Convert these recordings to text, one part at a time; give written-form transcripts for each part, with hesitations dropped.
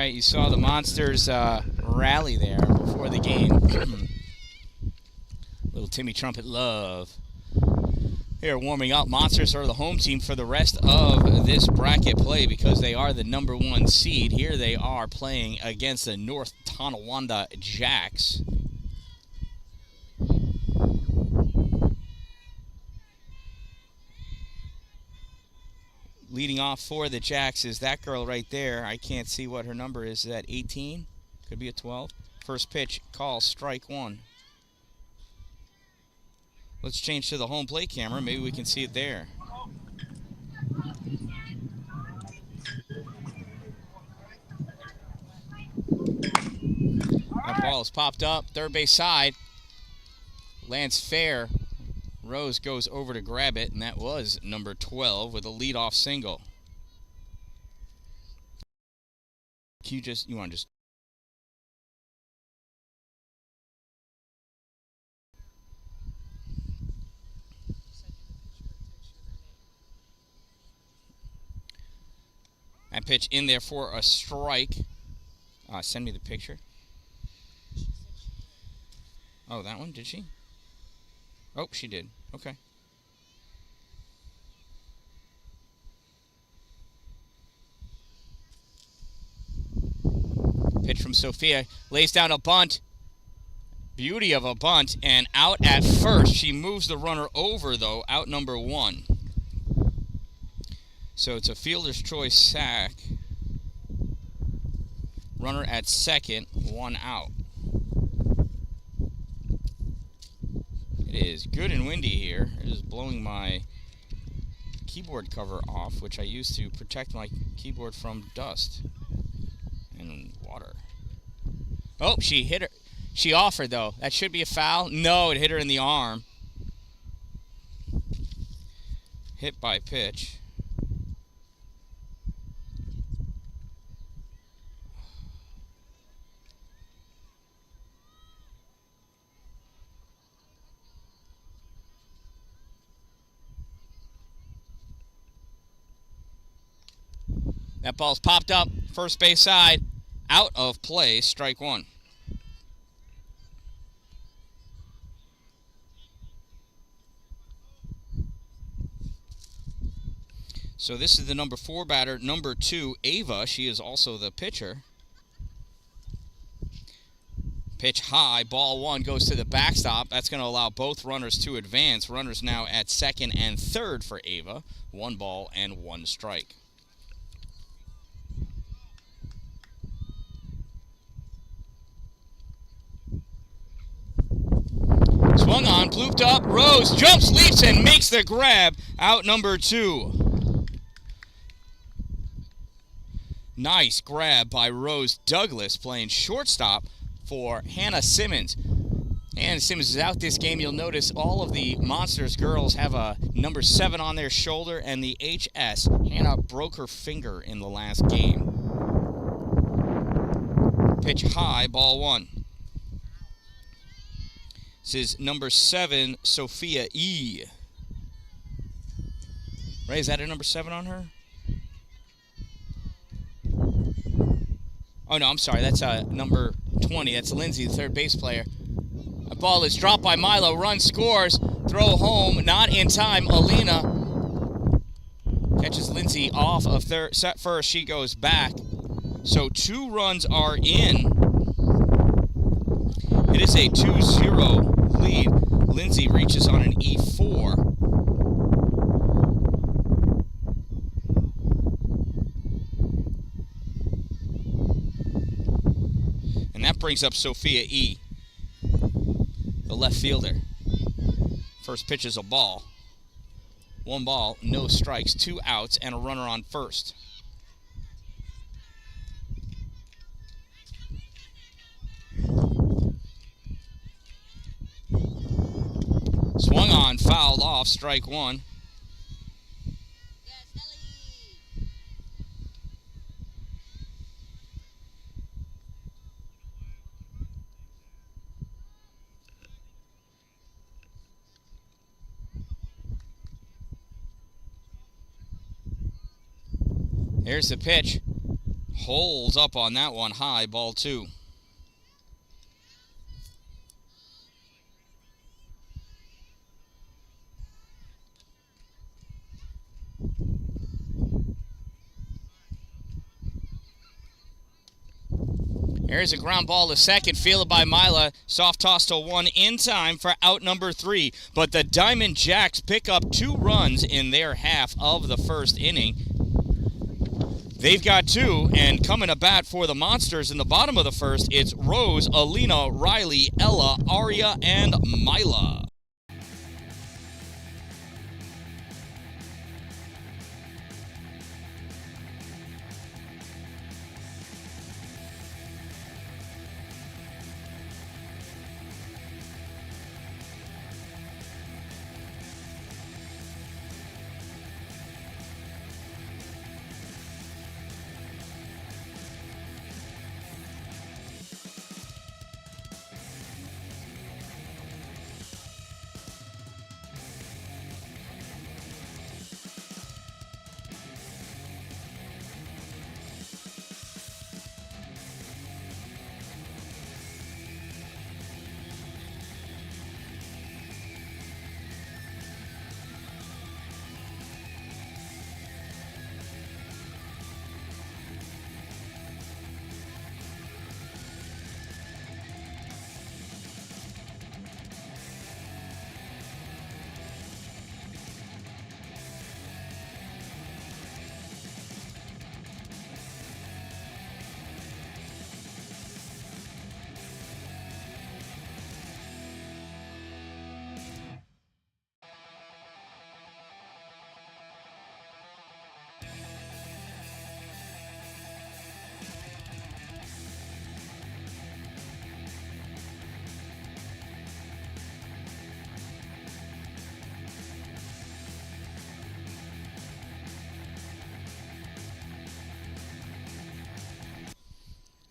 right, you saw the Monsters rally there before the game. Little Timmy Trumpet love. Here warming up. Monsters are the home team for the rest of this bracket play because they are the #1 seed. Here they are playing against the North Tonowanda Jaxx. Leading off for the Jaxx is that girl right there. I can't see what her number is. Is that 18? Could be a 12. First pitch, call, strike one. Let's change to the home plate camera. Maybe we can see it there. That ball is popped up. Third base side. Lands fair. Rose goes over to grab it, and that was number 12 with a leadoff single. You want to just... That pitch in there for a strike. Send me the picture. Oh, that one? Did she? Oh, she did. Okay. Pitch from Sophia. Lays down a bunt. Beauty of a bunt. And out at first. She moves the runner over, though. Out number 1. So it's a fielder's choice sack. Runner at second. 1 out. It is good and windy here. It is blowing my keyboard cover off, which I use to protect my keyboard from dust and water. Oh, she hit her. She offered, though. That should be a foul. No, it hit her in the arm. Hit by pitch. That ball's popped up, first base side, out of play, strike one. So this is the number 4 batter, number 2, Ava. She is also the pitcher. Pitch high, ball 1 goes to the backstop. That's going to allow both runners to advance. Runners now at second and third for Ava. 1 ball and 1 strike. Swung on, blooped up, Rose jumps, leaps, and makes the grab. Out number 2. Nice grab by Rose Douglas, playing shortstop for Hannah Simmons. Hannah Simmons is out this game. You'll notice all of the Monsters girls have a number 7 on their shoulder and the HS. Hannah broke her finger in the last game. Pitch high, ball 1. This is number 7, Sophia E. Ray, is that a number 7 on her? Oh, no, I'm sorry. That's number 20. That's Lindsay, the third base player. A ball is dropped by Milo. Run scores. Throw home. Not in time. Alina catches Lindsay off of third. Set first. She goes back. So 2 runs are in. It is a 2-0 lead. Lindsay reaches on an E4. And that brings up Sophia E., the left fielder. First pitch is a ball. 1 ball, no strikes, 2 outs, and a runner on first. Swung on, fouled off, strike 1. Here's the pitch. Holds up on that one. High, ball 2. There's a ground ball to second, fielded by Mila. Soft toss to 1 in time for out number 3. But the Diamond Jaxx pick up 2 runs in their half of the first inning. They've got 2, and coming to bat for the Monsters in the bottom of the first, it's Rose, Alina, Riley, Ella, Aria, and Mila.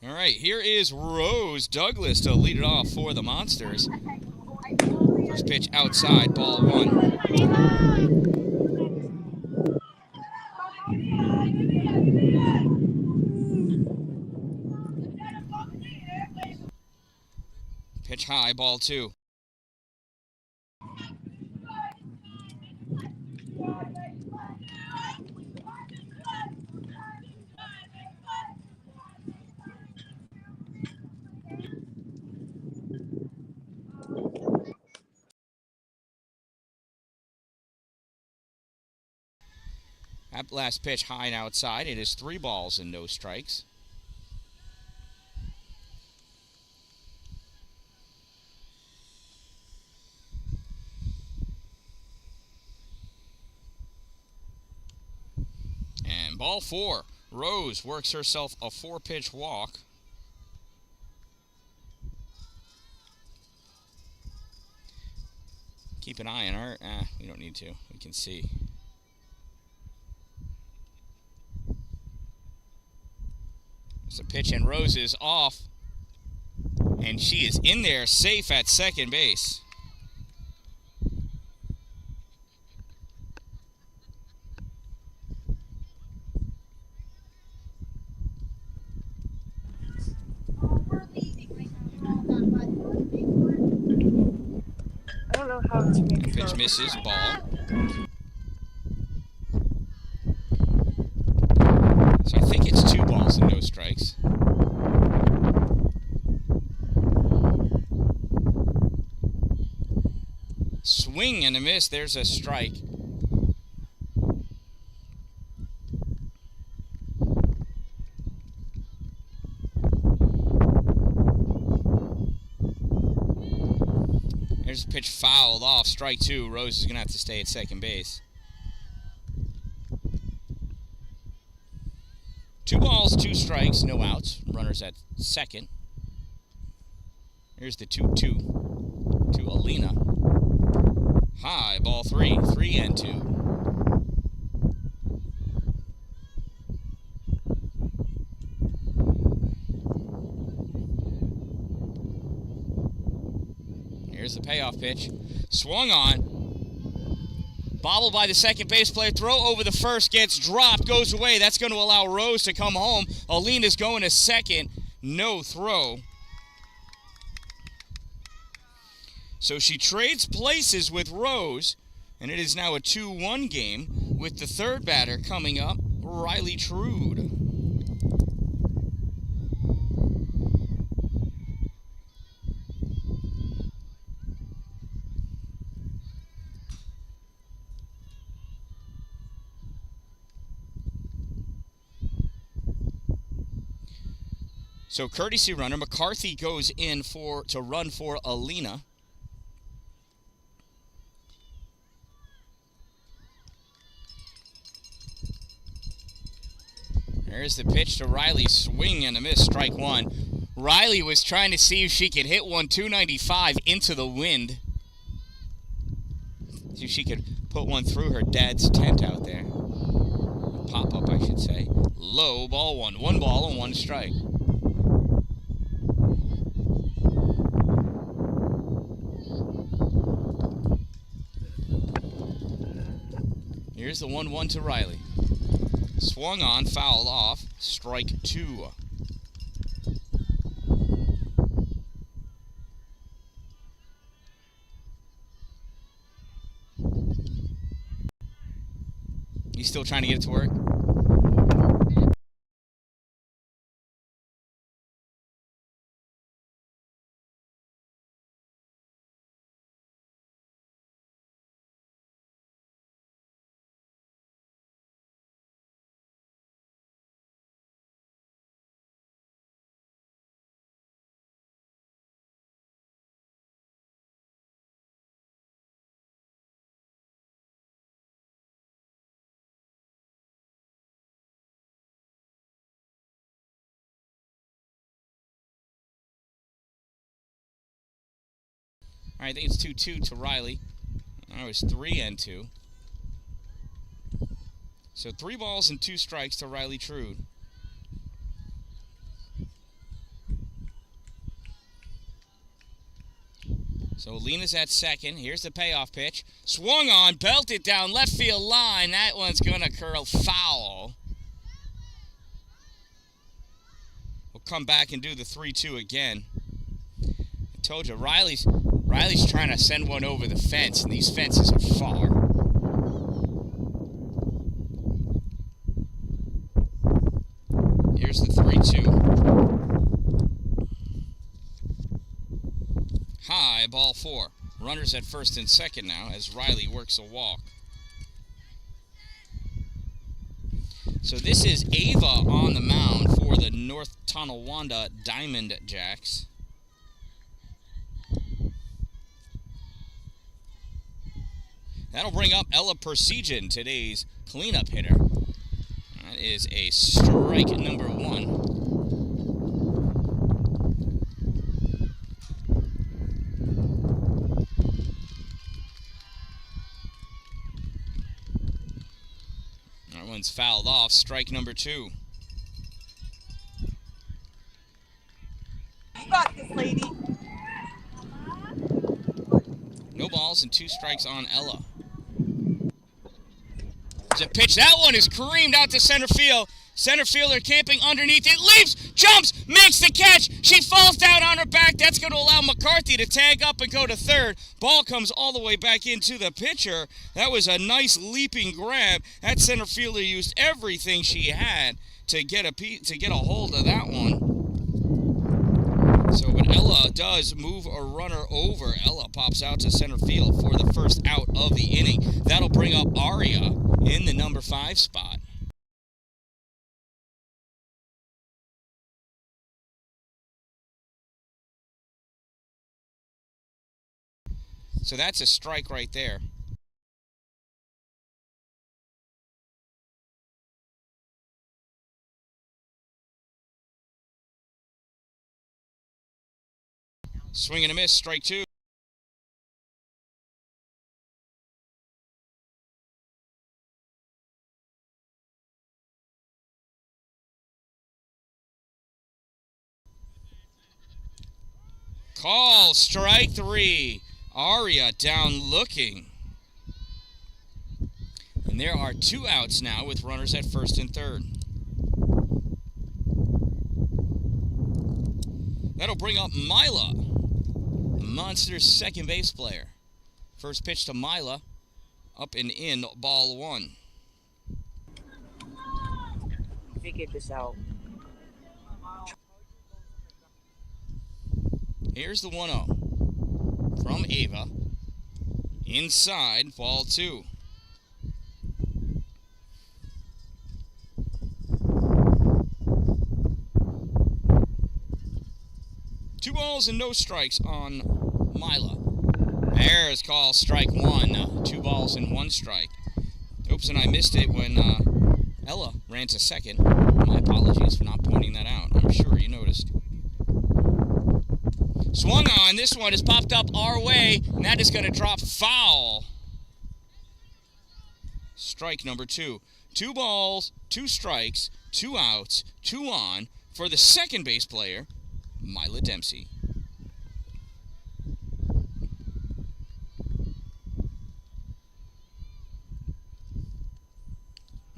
All right, here is Rose Douglas to lead it off for the Monsters. First pitch outside, ball 1. Pitch high, ball 2. That last pitch high and outside. It is 3 balls and no strikes. And ball 4. Rose works herself a 4-pitch walk. Keep an eye on her. We don't need to. We can see. There's a pitch and Rose is off. And she is in there safe at second base. I don't know how to make Pitch sure. misses, ball. So I think it's 2 balls and no strikes. Swing and a miss. There's a strike. There's a pitch fouled off. Strike 2. Rose is going to have to stay at second base. 2 balls, 2 strikes, no outs. Runners at second. Here's the 2-2 to Alina. High, ball 3. 3-2. Here's the payoff pitch. Swung on. Bobbled by the second base player. Throw over the first. Gets dropped. Goes away. That's going to allow Rose to come home. Alina's going to second. No throw. So she trades places with Rose. And it is now a 2-1 game with the third batter coming up, Riley Trude. So courtesy runner, McCarthy goes in to run for Alina. There's the pitch to Riley, swing and a miss, strike one. Riley was trying to see if she could hit one 295 into the wind. See if she could put one through her dad's tent out there. Pop up, I should say. Low, ball one. One ball and one strike. Here's the 1-1 to Riley. Swung on, fouled off, strike two. You still trying to get it to work? All right, I think it's 2-2 to Riley. That was 3-2. So 3 balls and 2 strikes to Riley Trude. So Alina's at second. Here's the payoff pitch. Swung on, belted down left field line. That one's going to curl foul. We'll come back and do the 3-2 again. I told you, Riley's trying to send one over the fence, and these fences are far. Here's the 3-2. High, ball 4. Runners at first and second now as Riley works a walk. So this is Ava on the mound for the North Tonowanda Diamond Jaxx. That'll bring up Ella Persijan, today's cleanup hitter. That is a strike number 1. That one's fouled off, strike number 2. You got this, lady. No balls and 2 strikes on Ella. There's a pitch. That one is careened out to center field. Center fielder camping underneath it. Leaps, jumps, makes the catch. She falls down on her back. That's going to allow McCarthy to tag up and go to third. Ball comes all the way back into the pitcher. That was a nice leaping grab. That center fielder used everything she had to get a hold of that one. So when Ella does move a runner over, Ella pops out to center field for the first out of the inning. That'll bring up Aria in the number 5 spot. So that's a strike right there. Swing and a miss, strike 2. Call, strike 3. Aria down looking. And there are 2 outs now with runners at first and third. That'll bring up Mila, the Monsters' second base player. First pitch to Mila, up and in, ball 1. Figured this out. Here's the 1-0 from Ava. Inside, ball 2. Two balls and no strikes on Mila. There's call strike 1. 2 balls and 1 strike. Oops, and I missed it when Ella ran to second. My apologies for not pointing that out. I'm sure you noticed. Swung on. This one has popped up our way, and that is going to drop foul. Strike number 2. 2 balls, 2 strikes, 2 outs, 2 on for the second base player, Mila Dempsey.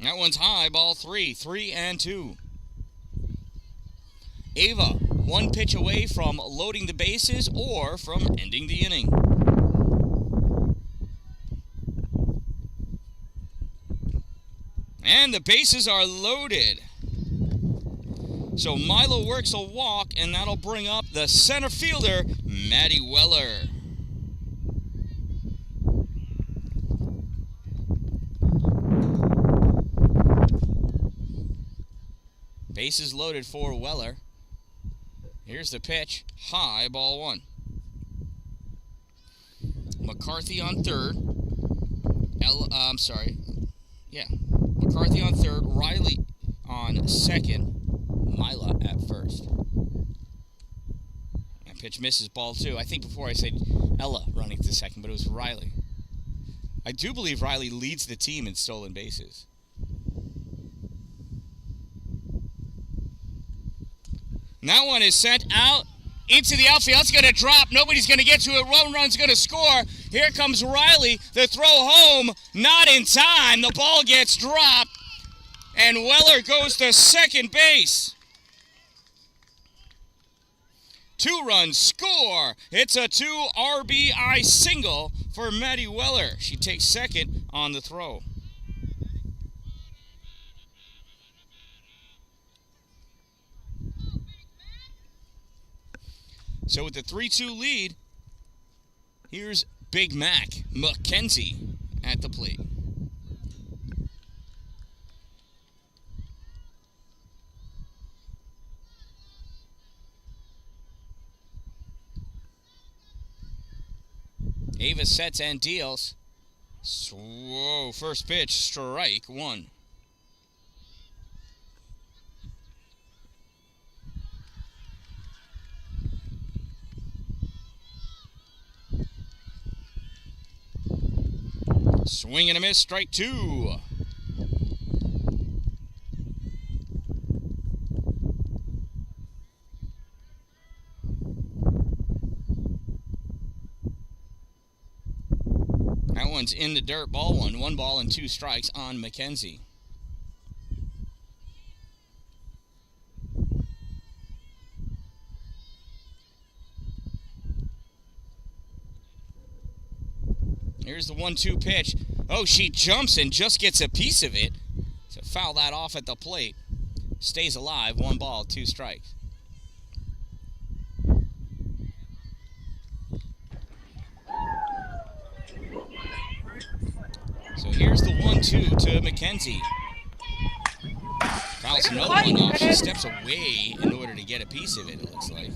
That one's high, ball 3, 3-2. Ava, 1 pitch away from loading the bases or from ending the inning. And the bases are loaded. So Milo works a walk, and that'll bring up the center fielder, Maddie Weller. Bases loaded for Weller. Here's the pitch. High, ball 1. McCarthy on third. McCarthy on third. Riley on second. Mila at first. That pitch misses, ball 2. I think before I said Ella running to second, but it was Riley. I do believe Riley leads the team in stolen bases. And that one is sent out into the outfield. It's going to drop. Nobody's going to get to it. One run's going to score. Here comes Riley. The throw home. Not in time. The ball gets dropped. And Weller goes to second base. 2-run score. It's a 2 RBI single for Maddie Weller. She takes second on the throw. So with the 3-2 lead, here's Big Mac McKenzie at the plate. Ava sets and deals. Whoa, first pitch, strike 1. Swing and a miss, strike 2. That one's in the dirt, ball 1. 1 ball and 2 strikes on McKenzie. Here's the 1-2 pitch. Oh, she jumps and just gets a piece of it. So foul that off at the plate. Stays alive. 1 ball, 2 strikes. So here's the 1-2 to McKenzie. Fouls another one off. She steps away in order to get a piece of it, it looks like.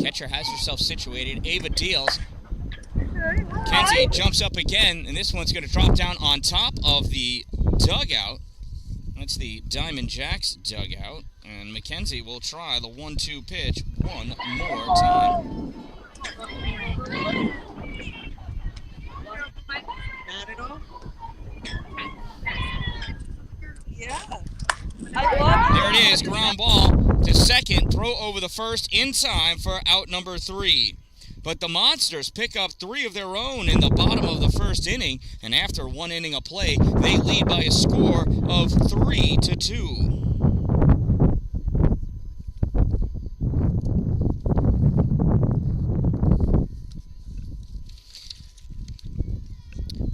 Catcher has herself situated. Ava deals. Kenzie jumps up again, and this one's going to drop down on top of the dugout. That's the Diamond Jaxx dugout. And McKenzie will try the 1-2 pitch one more time. Not at all. Yeah. I love There There it is, ground ball to second, throw over the first in time for out number 3. But the Monsters pick up 3 of their own in the bottom of the first inning, and after 1 inning of play, they lead by a score of 3-2.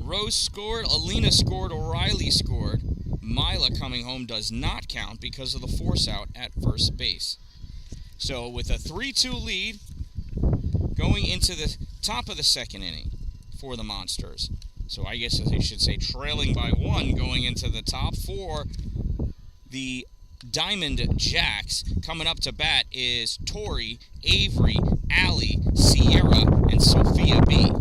Rose scored, Alina scored, O'Reilly scored. Mila coming home does not count because of the force out at first base. So with a 3-2 lead going into the top of the second inning for the Monsters. So I guess I should say trailing by 1 going into the top for the Diamond Jaxx. Coming up to bat is Tori, Avery, Allie, Sierra, and Sophia B.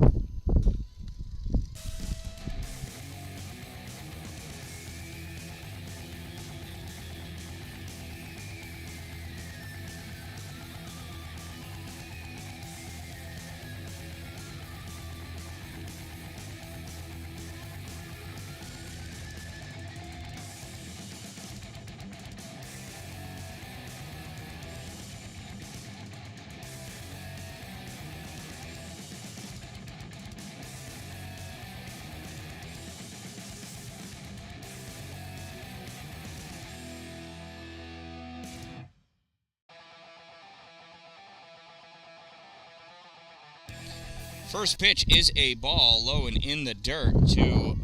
First pitch is a ball low and in the dirt to,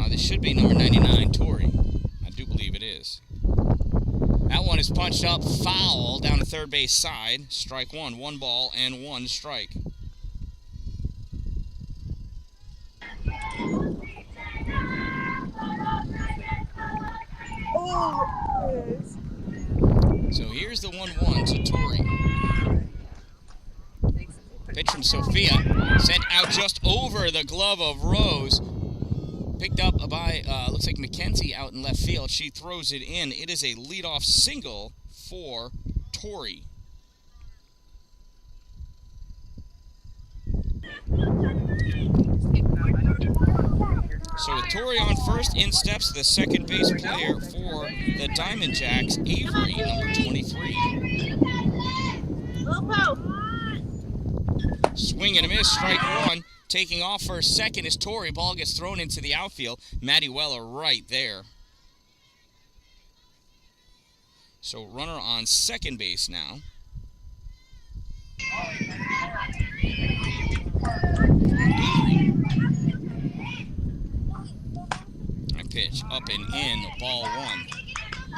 this should be number 99, Tori. I do believe it is. That one is punched up, foul, down the third base side. Strike 1, 1 ball and 1 strike. Oh, yes. So here's the 1-1 to Tori. Pitch from Sophia, sent out just over the glove of Rose. Picked up by, looks like Mackenzie out in left field. She throws it in. It is a leadoff single for Tori. So with Tori on first, in steps the second base player for the Diamond Jaxx, Avery, number 23. Swing and a miss, strike 1. Taking off for second is Tori. Ball gets thrown into the outfield. Maddie Weller right there. So runner on second base now. A pitch up and in, ball 1.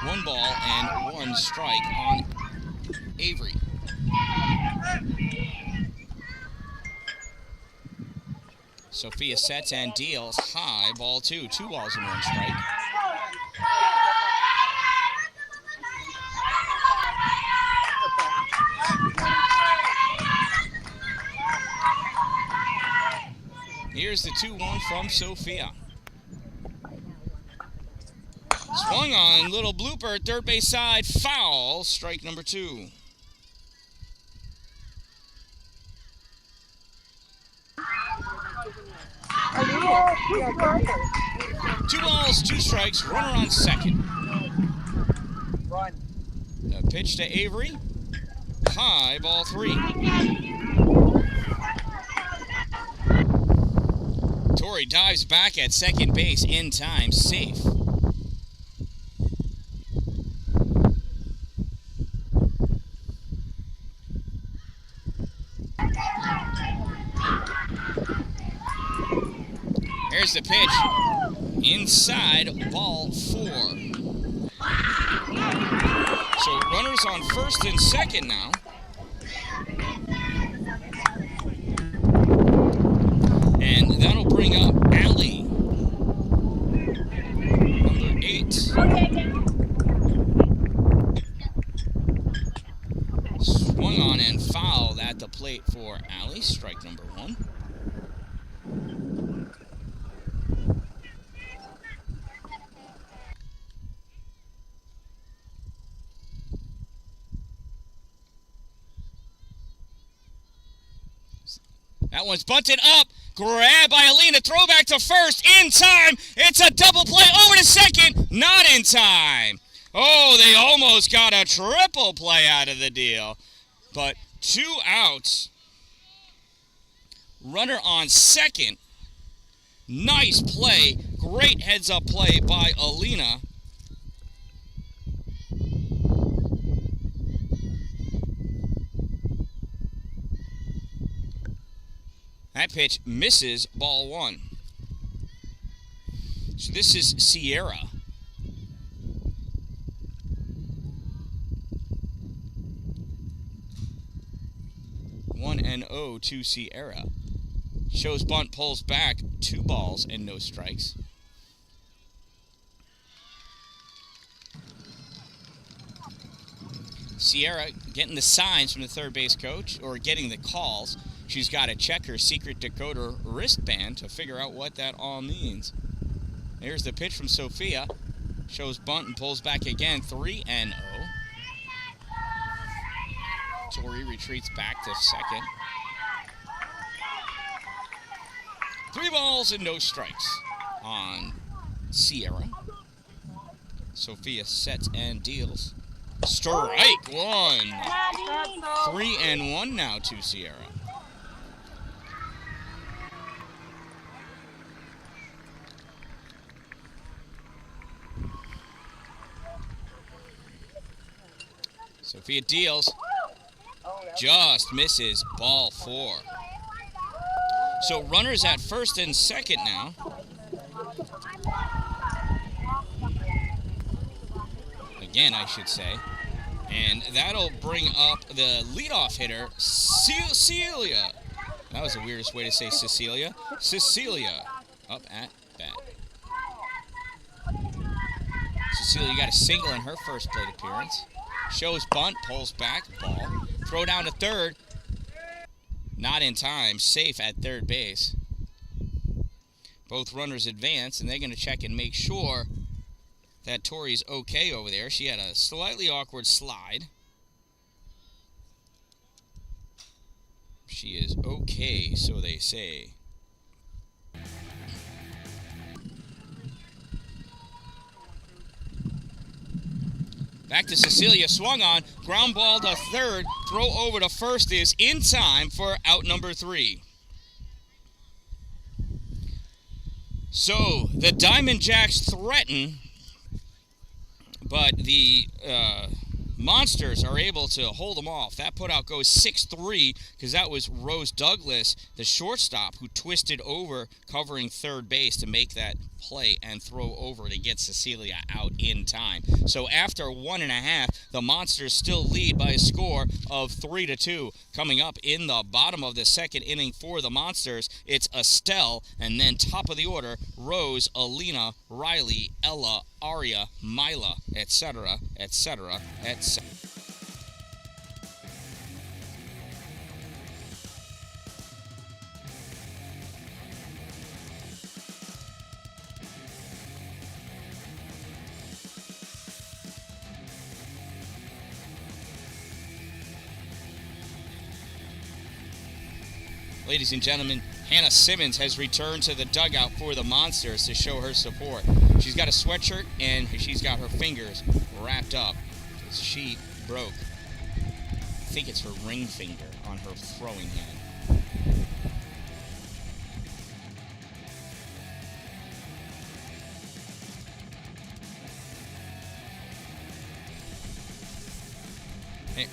1 ball and 1 strike on Avery. Sophia sets and deals high, ball 2. 2 balls and 1 strike. Here's the 2-1 from Sophia. Swung on, little blooper, third base side, foul, strike number 2. Two balls, 2 strikes, runner on second. Run. A pitch to Avery. High, ball 3. Tori dives back at second base in time, safe. Here's the pitch. Inside, ball 4. So runners on first and second now. And that'll bring up Allie, number 8. Swung on and fouled at the plate for Allie, strike number 1. That one's bunted up. Grab by Alina. Throw back to first. In time. It's a double play over to second. Not in time. Oh, they almost got a triple play out of the deal. But 2 outs. Runner on second. Nice play. Great heads-up play by Alina. That pitch misses, ball 1. So this is Sierra. One and 0 to Sierra. Shows bunt, pulls back, 2 balls and no strikes. Sierra getting the signs from the third base coach, or getting the calls. She's got to check her secret decoder wristband to figure out what that all means. There's the pitch from Sophia. Shows bunt and pulls back again, 3 and 0. Tori retreats back to second. 3 balls and no strikes on Sierra. Sophia sets and deals. Strike 1. 3 and 1 now to Sierra. Sophia deals. Just misses, ball 4. So runners at first and second now. Again, I should say. And that'll bring up the leadoff hitter, Cecilia. That was the weirdest way to say Cecilia. Cecilia up at bat. Cecilia got a single in her first plate appearance. Shows bunt, pulls back, ball. Throw down to third. Not in time, safe at third base. Both runners advance, and they're going to check and make sure that Tori's okay over there. She had a slightly awkward slide. She is okay, so they say. Back to Cecilia, swung on, ground ball to third, throw over to first is in time for out number 3. So, the Diamond Jacks threaten, but the Monsters are able to hold them off. That putout goes 6-3 because that was Rose Douglas, the shortstop, who twisted over covering third base to make that play and throw over to get Cecilia out in time. So after 1.5, the Monsters still lead by a score of 3-2. Coming up in the bottom of the second inning for the Monsters, it's Estelle, and then top of the order, Rose, Alina, Riley, Ella, Aria, Mila, etc., etc., etc. Ladies and gentlemen, Hannah Simmons has returned to the dugout for the Monsters to show her support. She's got a sweatshirt and she's got her fingers wrapped up because she broke, I think it's her ring finger on her throwing hand. Hey.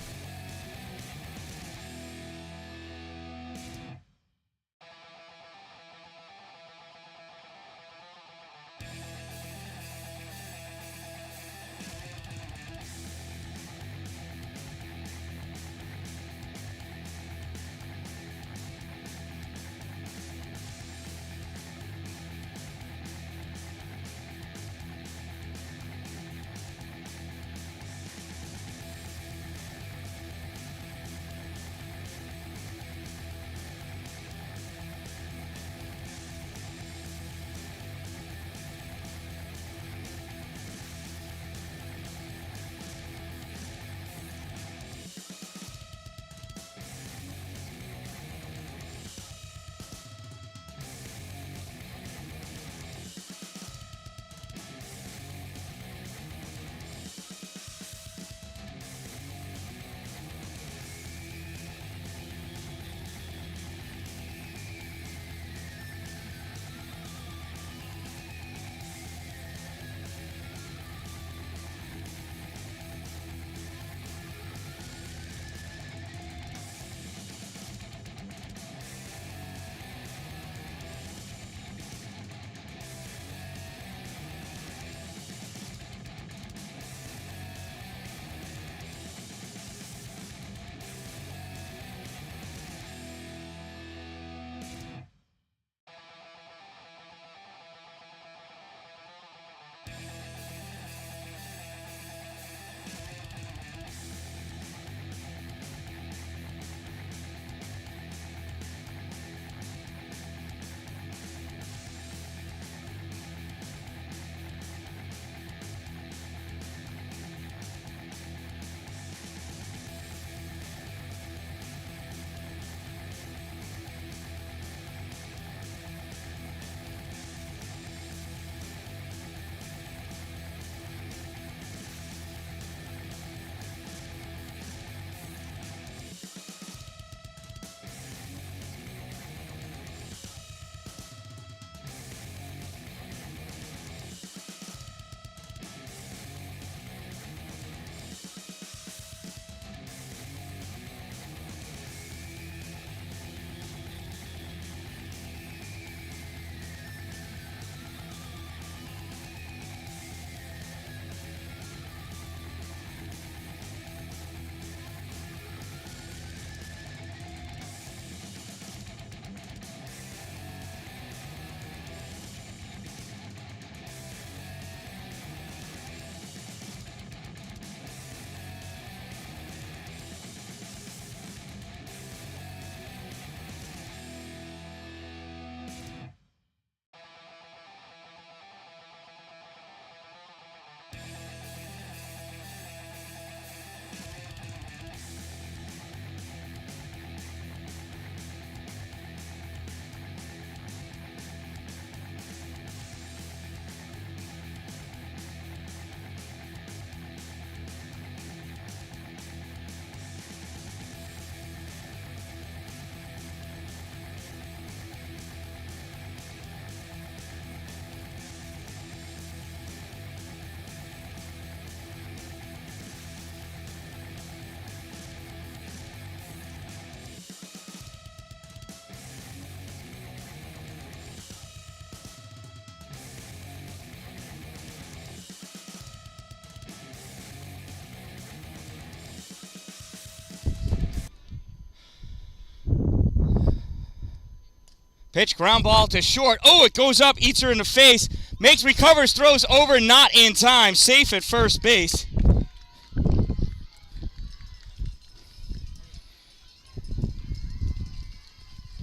Pitch, ground ball to short. Oh, it goes up, eats her in the face. Makes, recovers, throws over, not in time. Safe at first base.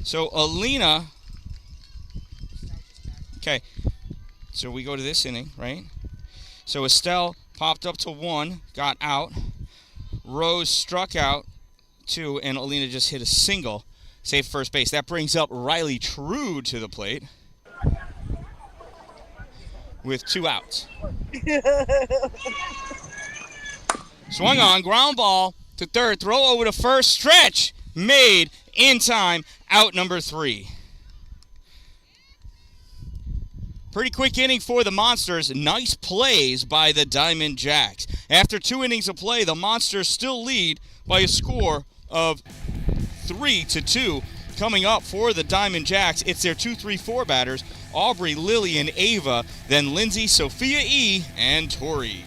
So Alina, okay, so we go to this inning, right? So Estelle popped up to 1, got out. Rose struck out 2, and Alina just hit a single. Safe first base. That brings up Riley Trude to the plate with 2 outs. Swung on, ground ball to third, throw over to first, stretch, made in time, out number 3. Pretty quick inning for the Monsters. Nice plays by the Diamond Jaxx. After 2 innings of play, the Monsters still lead by a score of 3-2. Coming up for the Diamond Jaxx, it's their 2-3-4 batters, Aubrey, Lily, and Ava, then Lindsay, Sophia E., and Tori.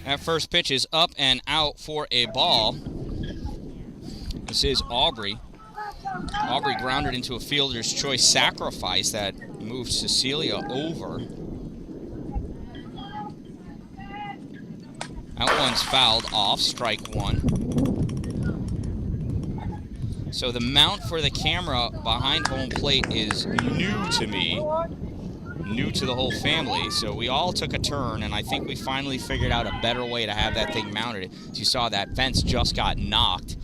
That first pitch is up and out for a ball. This is Aubrey. Aubrey grounded into a fielder's choice sacrifice that moved Cecilia over. That one's fouled off, strike 1. So the mount for the camera behind home plate is new to me. New to the whole family, so we all took a turn, and I think we finally figured out a better way to have that thing mounted. As you saw, that fence just got knocked,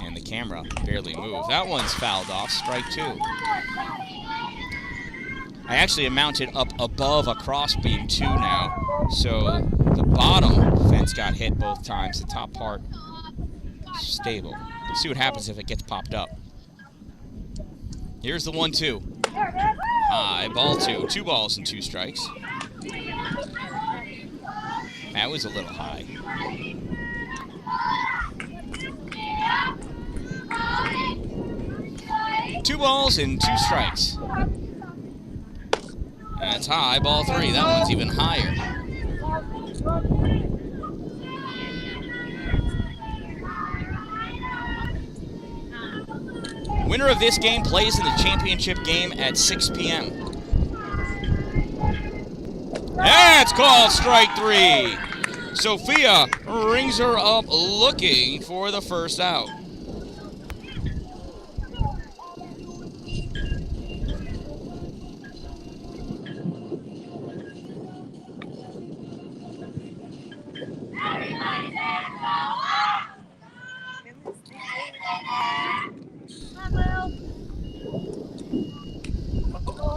and the camera barely moved. That one's fouled off, strike 2. I actually am mounted up above a crossbeam 2 now, so the bottom fence got hit both times. The top part is stable. Let's see what happens if it gets popped up. Here's the 1-2. High, ball 2. 2 balls and 2 strikes. That was a little high. Two balls and 2 strikes. That's high, ball 3. That one's even higher. Winner of this game plays in the championship game at 6 p.m. That's called strike 3. Sophia rings her up looking for the first out.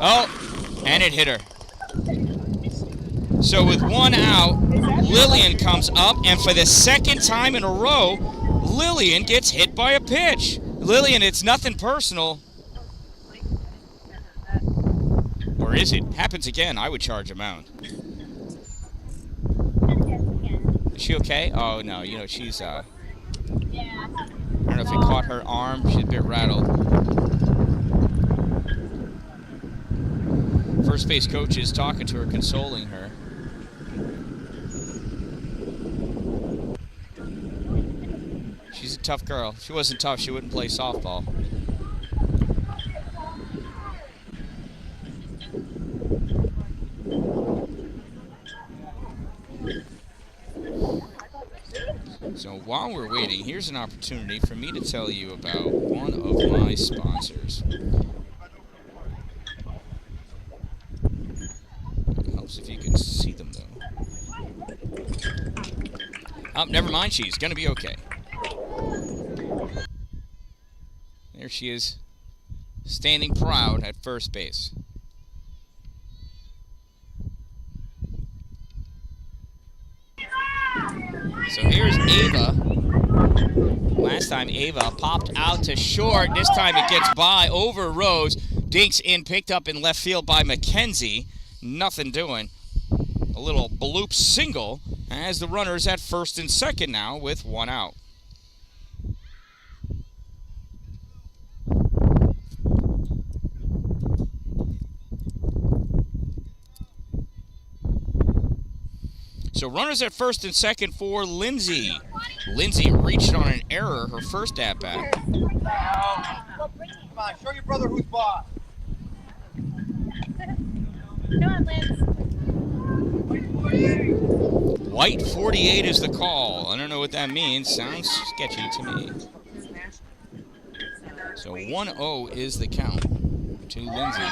Oh, and it hit her. So with 1 out, Lillian comes up, and for the second time in a row, Lillian gets hit by a pitch. Lillian, it's nothing personal. Or is it? Happens again, I would charge a mound. Is she okay? Oh, no, you know, she's, I don't know if it caught her arm. She's a bit rattled. First base coach is talking to her, consoling her. tough girl. If she wasn't tough, she wouldn't play softball. So while we're waiting, here's an opportunity for me to tell you about one of my sponsors. It helps if you can see them, though. Oh, never mind, she's going to be okay. There she is, standing proud at first base. So here's Ava. Last time Ava popped out to short. This time it gets by over Rose. Dinks in, picked up in left field by McKenzie. Nothing doing. A little bloop single as the runners at first and second now with one out. So runners at first and second for Lindsay. Lindsay reached on an error her first at-bat. Come on, show your brother who's boss. Come on, Lance. White 48 is the call. I don't know what that means. Sounds sketchy to me. So 1-0 is the count to Lindsay.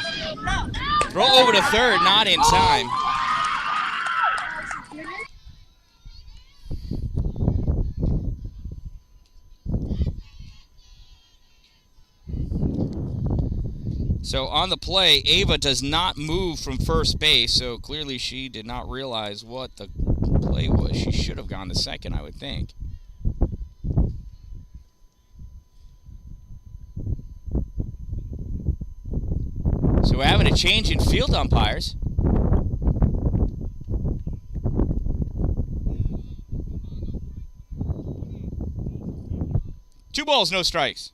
Throw over to third, not in time. So on the play, Ava does not move from first base, so clearly she did not realize what the play was. She should have gone to second, I would think. So we're having a change in field umpires. Two balls, no strikes.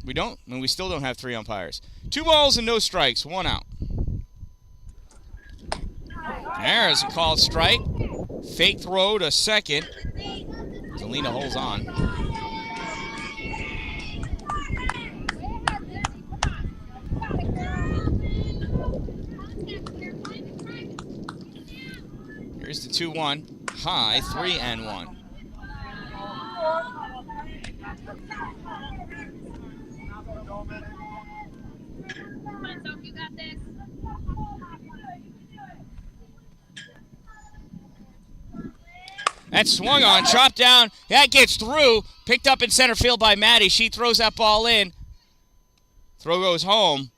We don't? And we still don't have three umpires. 2 balls and no strikes, 1 out. There's a called strike. Fake throw to second. Zelina holds on. Here's the 2-1. High, 3-1. That's swung on, chopped down. That gets through. Picked up in center field by Maddie. She throws that ball in. Throw goes home.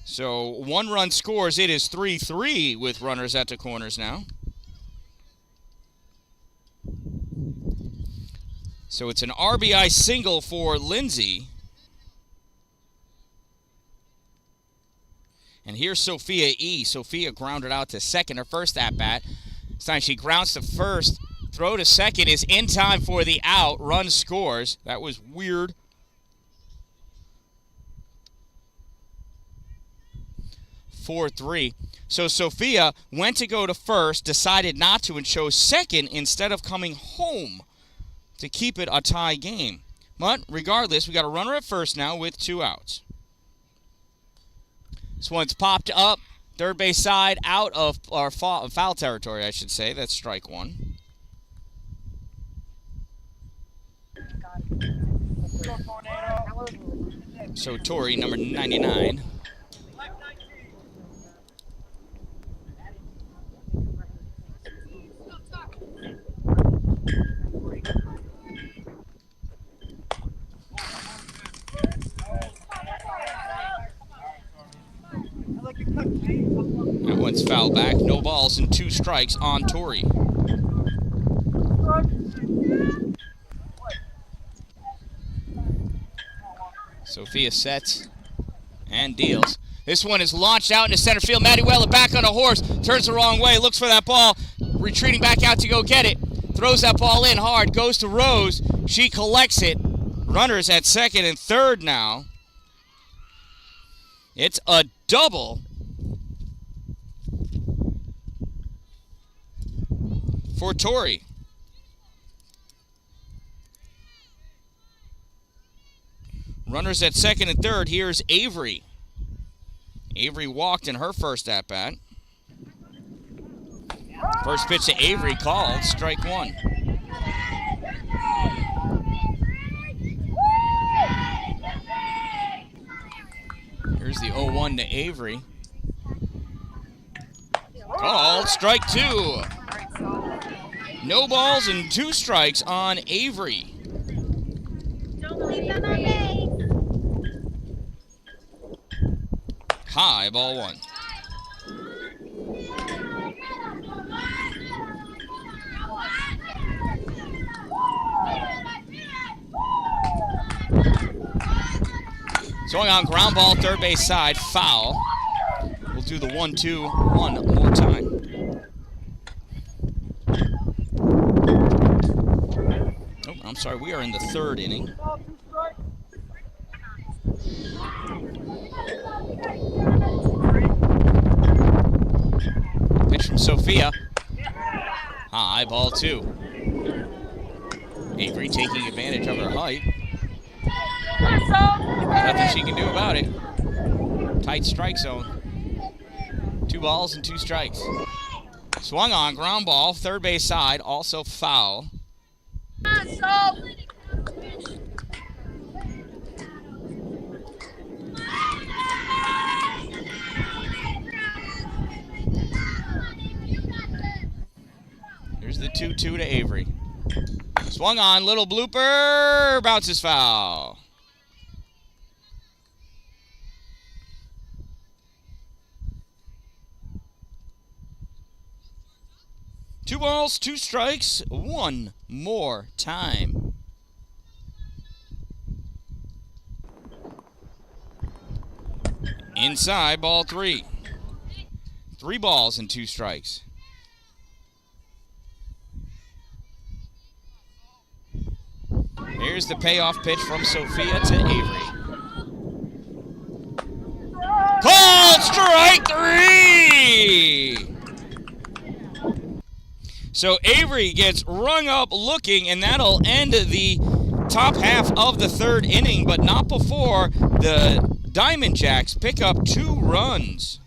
So 1 run scores. It is 3-3 with runners at the corners now. So it's an RBI single for Lindsay. And here's Sophia E. Sophia grounded out to second, her first at-bat. This time she grounds to first. Throw to second is in time for the out. Run scores. That was weird. (4-3). So Sophia went to go to first, decided not to, and chose second instead of coming home to keep it a tie game. But regardless, we got a runner at first now with 2 outs. This one's popped up, third base side, out of our foul territory, I should say. That's strike 1. So Tori, number 99. That one's fouled back. No balls and 2 strikes on Tori. Sophia sets and deals. This one is launched out into center field. Maddie Weller back on a horse. Turns the wrong way. Looks for that ball. Retreating back out to go get it. Throws that ball in hard. Goes to Rose. She collects it. Runners at second and third now. It's a double for Tori. Runners at second and third. Here's Avery. Avery walked in her first at-bat. First pitch to Avery called, strike one. Here's the 0-1 to Avery. Called, strike two. No balls and 2 strikes on Avery. Don't leave them on base. High, ball 1. Swung on, ground ball, third base side, foul. We'll do the 1-2 one more time. Oh, I'm sorry, we are in the third inning. Pitch from Sophia. High, ball 2. Avery taking advantage of her height. Nothing she can do about it. Tight strike zone. 2 balls and 2 strikes. Swung on, ground ball, third base side, also foul. Here's the 2-2 to Avery. Swung on, little blooper, bounces foul. Two balls, 2 strikes, one more time. Inside, ball 3. 3 balls and 2 strikes. Here's the payoff pitch from Sophia to Avery. Called strike 3! So Avery gets rung up looking, and that'll end the top half of the third inning, but not before the Diamond Jaxx pick up 2 runs.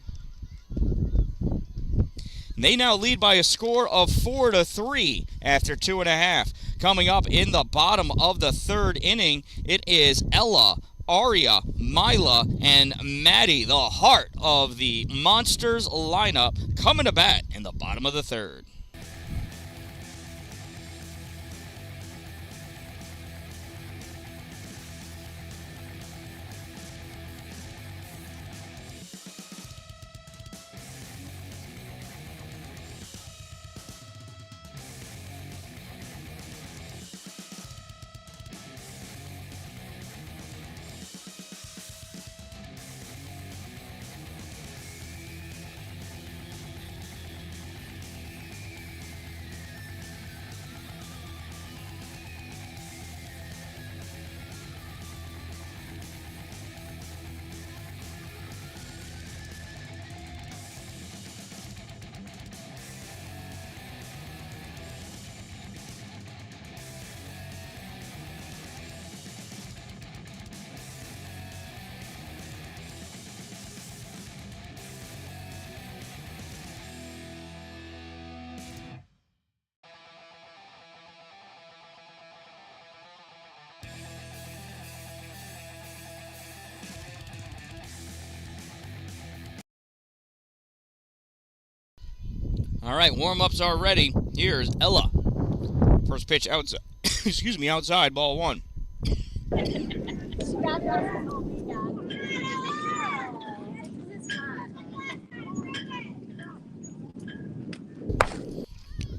They now lead by a score of 4-3 after 2.5. Coming up in the bottom of the third inning, it is Ella, Aria, Mila, and Maddie, the heart of the Monsters lineup, coming to bat in the bottom of the third. All right, warm-ups are ready. Here's Ella. First pitch outside. Excuse me, outside, ball 1.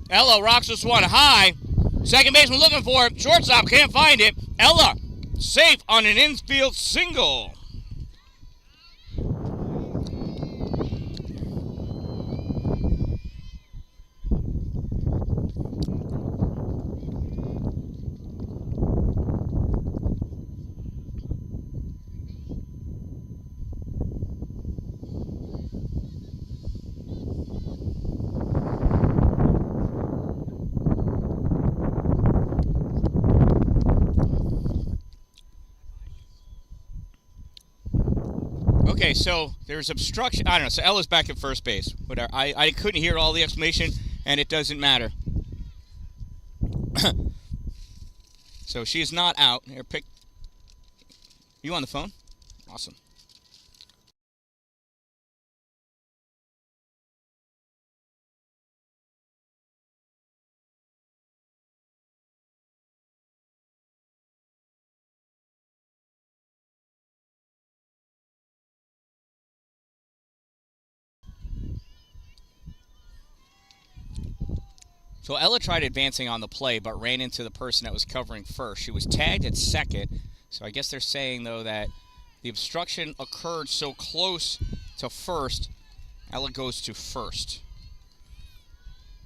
Ella rocks this one high. Second baseman looking for it. Shortstop can't find it. Ella safe on an infield single. Okay, so there's obstruction. I don't know. So Ella's back at first base. Whatever. I couldn't hear all the explanation, and it doesn't matter. So she is not out. Here, pick. You on the phone? Awesome. So Ella tried advancing on the play, but ran into the person that was covering first. She was tagged at second. So I guess they're saying, though, that the obstruction occurred so close to first, Ella goes to first.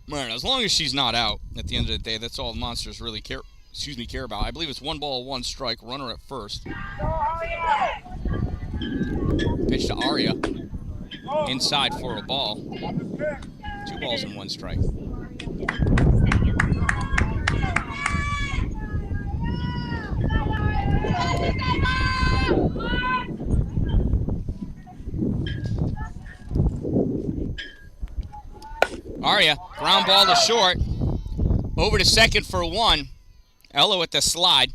Man, as long as she's not out at the end of the day, that's all the Monsters really care about. I believe it's 1 ball, 1 strike, runner at first. Pitch to Aria. Inside for a ball. 2 balls and 1 strike. Aria, ground ball to short. Over to second for 1. Ella with the slide.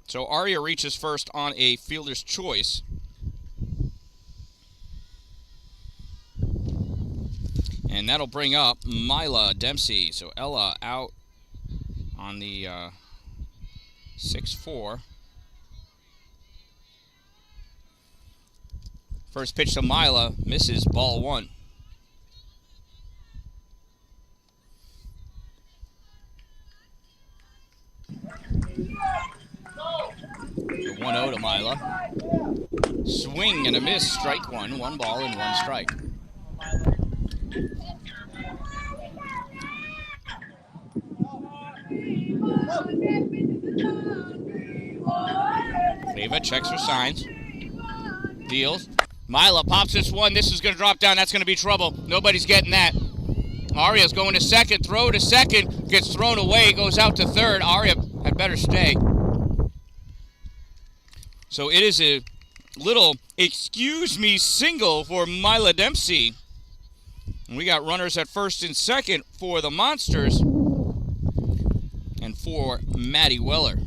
So Aria reaches first on a fielder's choice. And that'll bring up Mila Dempsey. So Ella out on the 6-4. First pitch to Mila, misses, ball 1. The 1-0 to Mila. Swing and a miss, strike 1. 1 ball and 1 strike. Leva checks her signs. Deals. Mila pops this one. This is going to drop down. That's going to be trouble. Nobody's getting that. Aria's going to second. Throw to second. Gets thrown away. Goes out to third. Aria had better stay. So it is a little excuse me single for Mila Dempsey. And we got runners at first and second for the Monsters and for Maddie Weller.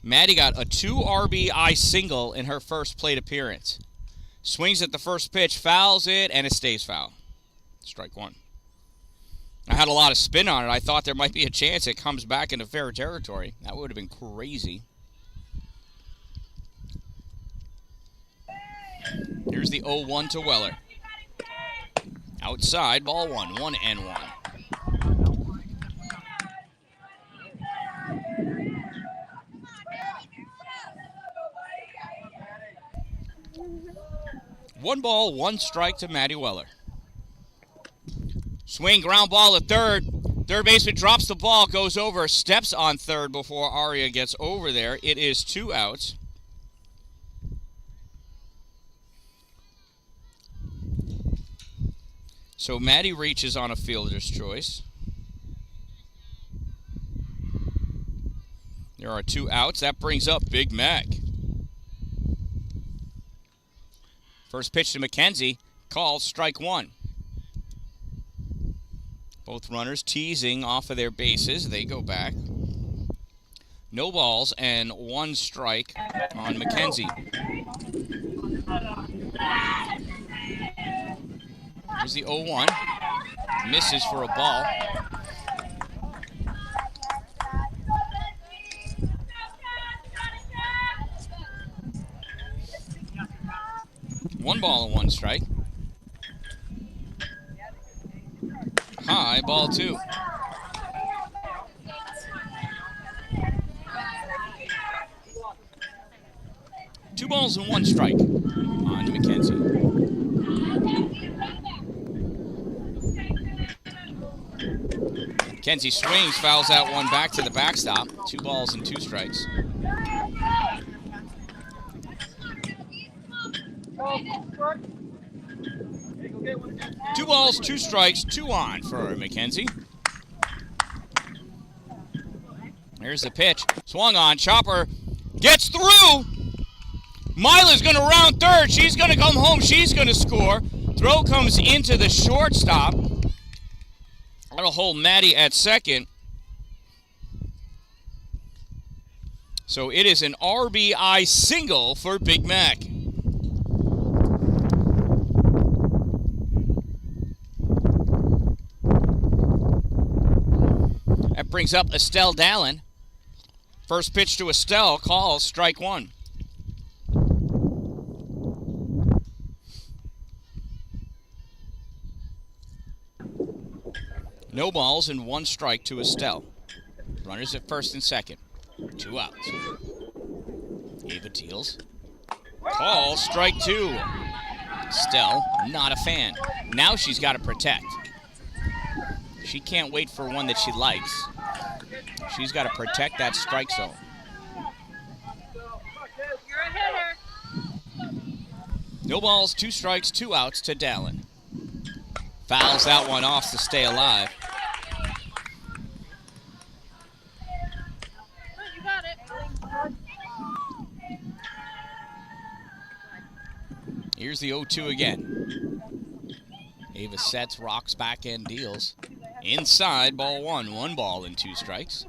Maddie got a 2 RBI single in her first plate appearance. Swings at the first pitch, fouls it, and it stays foul. Strike 1. I had a lot of spin on it. I thought there might be a chance it comes back into fair territory. That would have been crazy. Here's the 0-1 to Weller. Outside, ball 1, 1-1. One ball, 1 strike to Maddie Weller. Swing, ground ball to third. Third baseman drops the ball, goes over, steps on third before Aria gets over there. It is 2 outs. So Maddie reaches on a fielder's choice. There are 2 outs. That brings up Big Mac. First pitch to McKenzie. Called, strike 1. Both runners teasing off of their bases. They go back. No balls and 1 strike on McKenzie. Here's the 0-1. Misses for a ball. One ball and 1 strike. High, ball 2. Two balls and 1 strike on McKenzie. McKenzie swings, fouls that one back to the backstop. 2 balls and 2 strikes. Two balls, 2 strikes, 2 on for McKenzie. Here's the pitch. Swung on. Chopper gets through. Mila's going to round third. She's going to come home. She's going to score. Throw comes into the shortstop. That'll hold Maddie at second. So it is an RBI single for Big Mac. That brings up Estelle Dallin. First pitch to Estelle, calls strike one. No balls and 1 strike to Estelle. Runners at first and second. 2 outs. Ava deals. Call, strike 2. Estelle, not a fan. Now she's got to protect. She can't wait for one that she likes. She's got to protect that strike zone. You're a hitter. No balls, 2 strikes, 2 outs to Dallin. Fouls that one off to stay alive. You got it. Here's the 0-2 again. Ava sets, rocks, back end deals. Inside, ball 1. 1 ball and 2 strikes.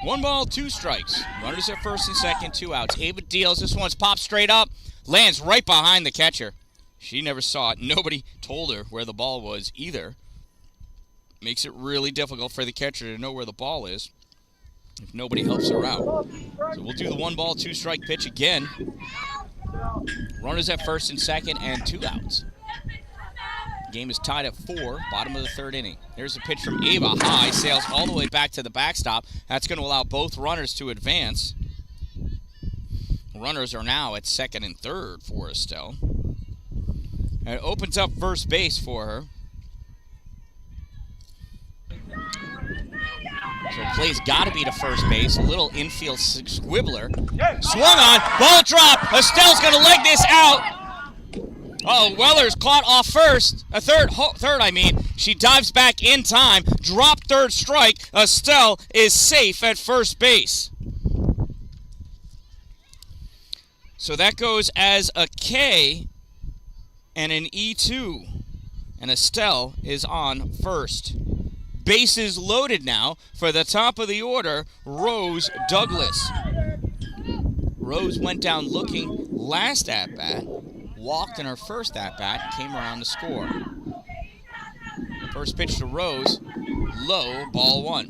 One ball, 2 strikes. Runners at first and second, 2 outs. Ava deals. This one's popped straight up. Lands right behind the catcher. She never saw it. Nobody told her where the ball was either. Makes it really difficult for the catcher to know where the ball is if nobody helps her out. So we'll do the 1 ball, 2 strike pitch again. Runners at first and second and 2 outs. Game is tied at 4, bottom of the 3rd inning. There's a pitch from Ava, high, sails all the way back to the backstop. That's going to allow both runners to advance. Runners are now at second and third for Estelle. And it opens up first base for her. So play's got to be to first base. A little infield squibbler. Swung on, ball drop. Estelle's going to leg this out. Oh, Weller's caught off first. Third, I mean. She dives back in time. Drop third strike. Estelle is safe at first base. So that goes as a K and an E2. And Estelle is on first. Bases loaded now for the top of the order, Rose Douglas. Rose went down looking last at-bat. Walked in her first at-bat, came around to score. First pitch to Rose, low, ball 1.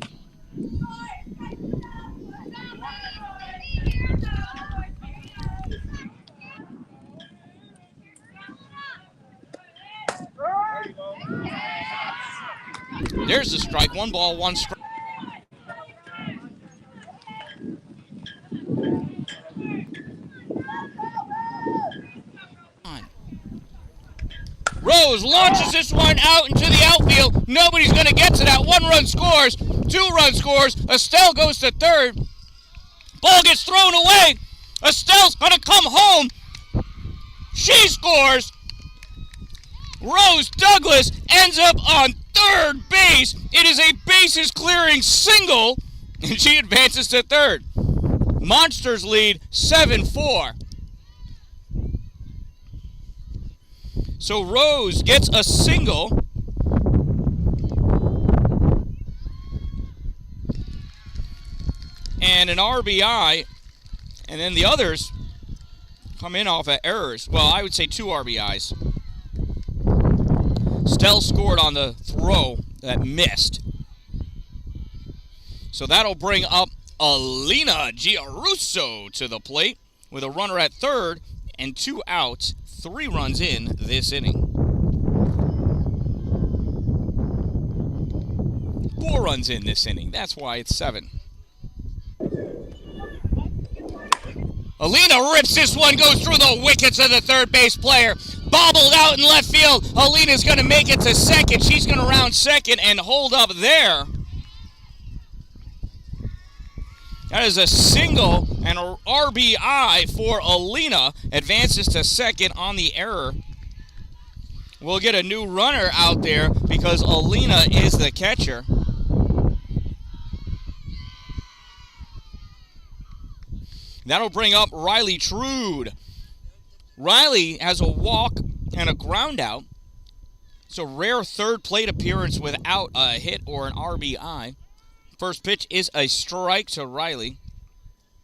There's the strike, 1 ball, 1 strike. Rose launches this one out into the outfield. Nobody's going to get to that. 1 run scores. 2 run scores. Estelle goes to third. Ball gets thrown away. Estelle's going to come home. She scores. Rose Douglas ends up on third base. It is a bases clearing single, and she advances to third. Monsters lead 7-4. So Rose gets a single. And an RBI. And then the others come in off of errors. Well, I would say 2 RBIs. Estelle scored on the throw that missed. So that'll bring up Alina Giarusso to the plate with a runner at third and 2 outs. 3 runs in this inning. 4 runs in this inning. That's why it's 7. Alina rips this one, goes through the wickets of the third base player. Bobbled out in left field. Alina's going to make it to second. She's going to round second and hold up there. That is a single and a RBI for Alina. Advances to second on the error. We'll get a new runner out there because Alina is the catcher. That'll bring up Riley Trude. Riley has a walk and a ground out. It's a rare third plate appearance without a hit or an RBI. First pitch is a strike to Riley.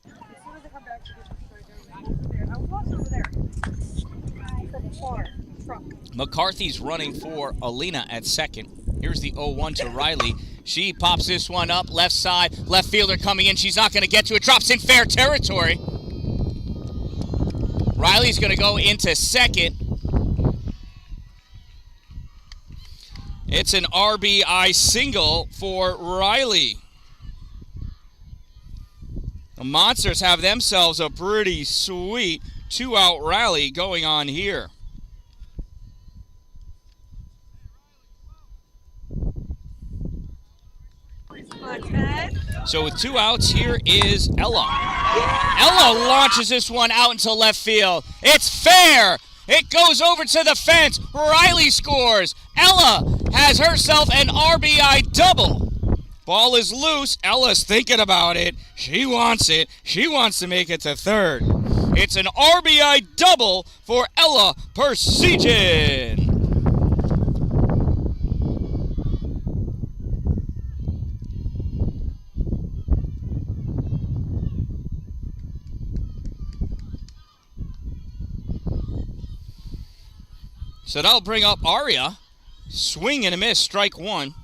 As soon as I come back, I was lost over there. From the car, truck. McCarthy's running for Alina at second. Here's the 0-1 to Riley. She pops this one up, left side, left fielder coming in. She's not going to get to it. Drops in fair territory. Riley's going to go into second. It's an RBI single for Riley. The Monsters have themselves a pretty sweet two-out rally going on here. So with 2 outs, here is Ella. Ella launches this one out into left field. It's fair. It goes over to the fence. Riley scores. Ella has herself an RBI double. Ball is loose. Ella's thinking about it. She wants it. She wants to make it to third. It's an RBI double for Ella Persegen. So that'll bring up Aria. Swing and a miss, strike one.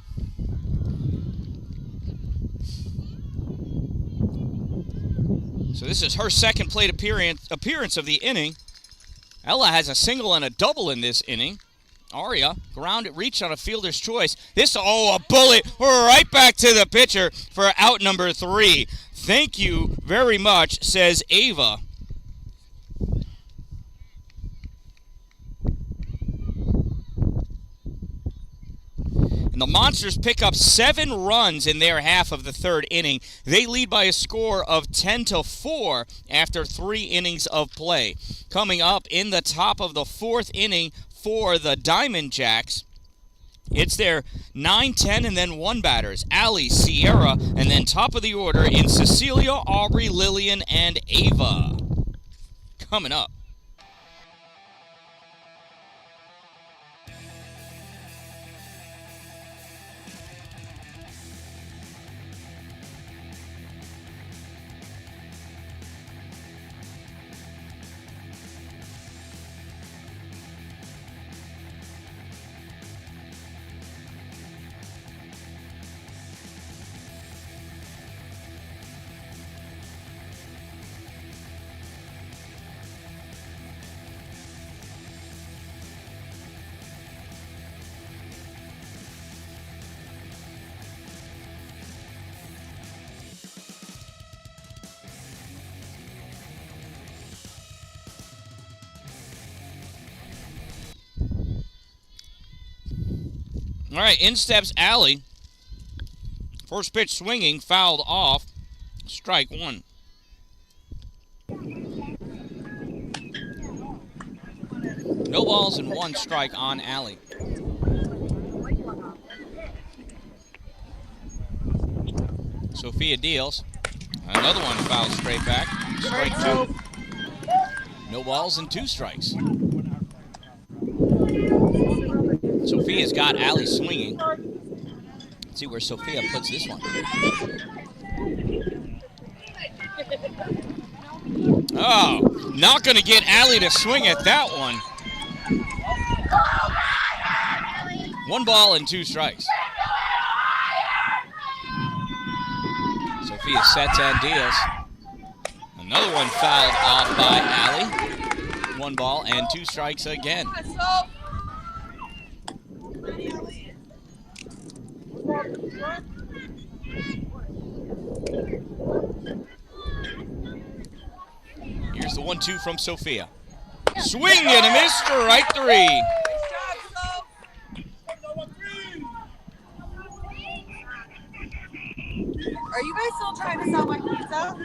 So this is her second plate appearance of the inning. Ella has a single and a double in this inning. Aria, ground it, reached on a fielder's choice. A bullet right back to the pitcher for out number 3. Thank you very much, says Ava. And the Monsters pick up 7 runs in their half of the third inning. They lead by a score of 10-4 after 3 innings of play. Coming up in the top of the 4th inning for the Diamond Jaxx, it's their 9, 10, and then 1 batters. Allie, Sierra, and then top of the order in Cecilia, Aubrey, Lillian, and Ava. Coming up. All right, in steps Allie. First pitch swinging, fouled off. Strike one. No balls and 1 strike on Allie. Sophia deals. Another one fouled straight back. Strike 2. No balls and 2 strikes. Sophia's got Allie swinging. Let's see where Sophia puts this one. Oh, not going to get Allie to swing at that one. 1 ball and 2 strikes. Sophia sets and deals. Another one fouled off by Allie. 1 ball and 2 strikes again. Here's the 1-2 from Sophia. Swing and a miss, strike 3. Are you guys still trying trying to sell my pizza?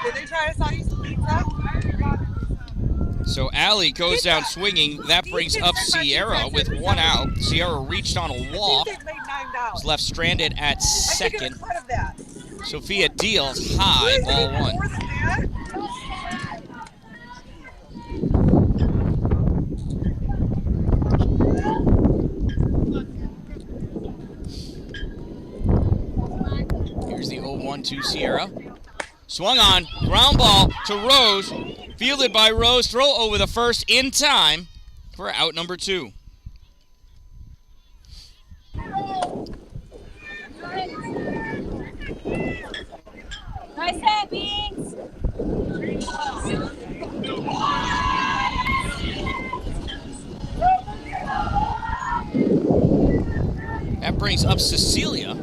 Did they try to sell you some pizza? So Allie goes down swinging. That brings up Sierra with 1 out. Sierra reached on a walk. Was left stranded at second. Sophia deals high, ball 1. Here's the 0-1 to Sierra. Swung on, ground ball to Rose. Fielded by Rose, throw over the first in time for out number 2. Nice hit, Beans. That brings up Cecilia.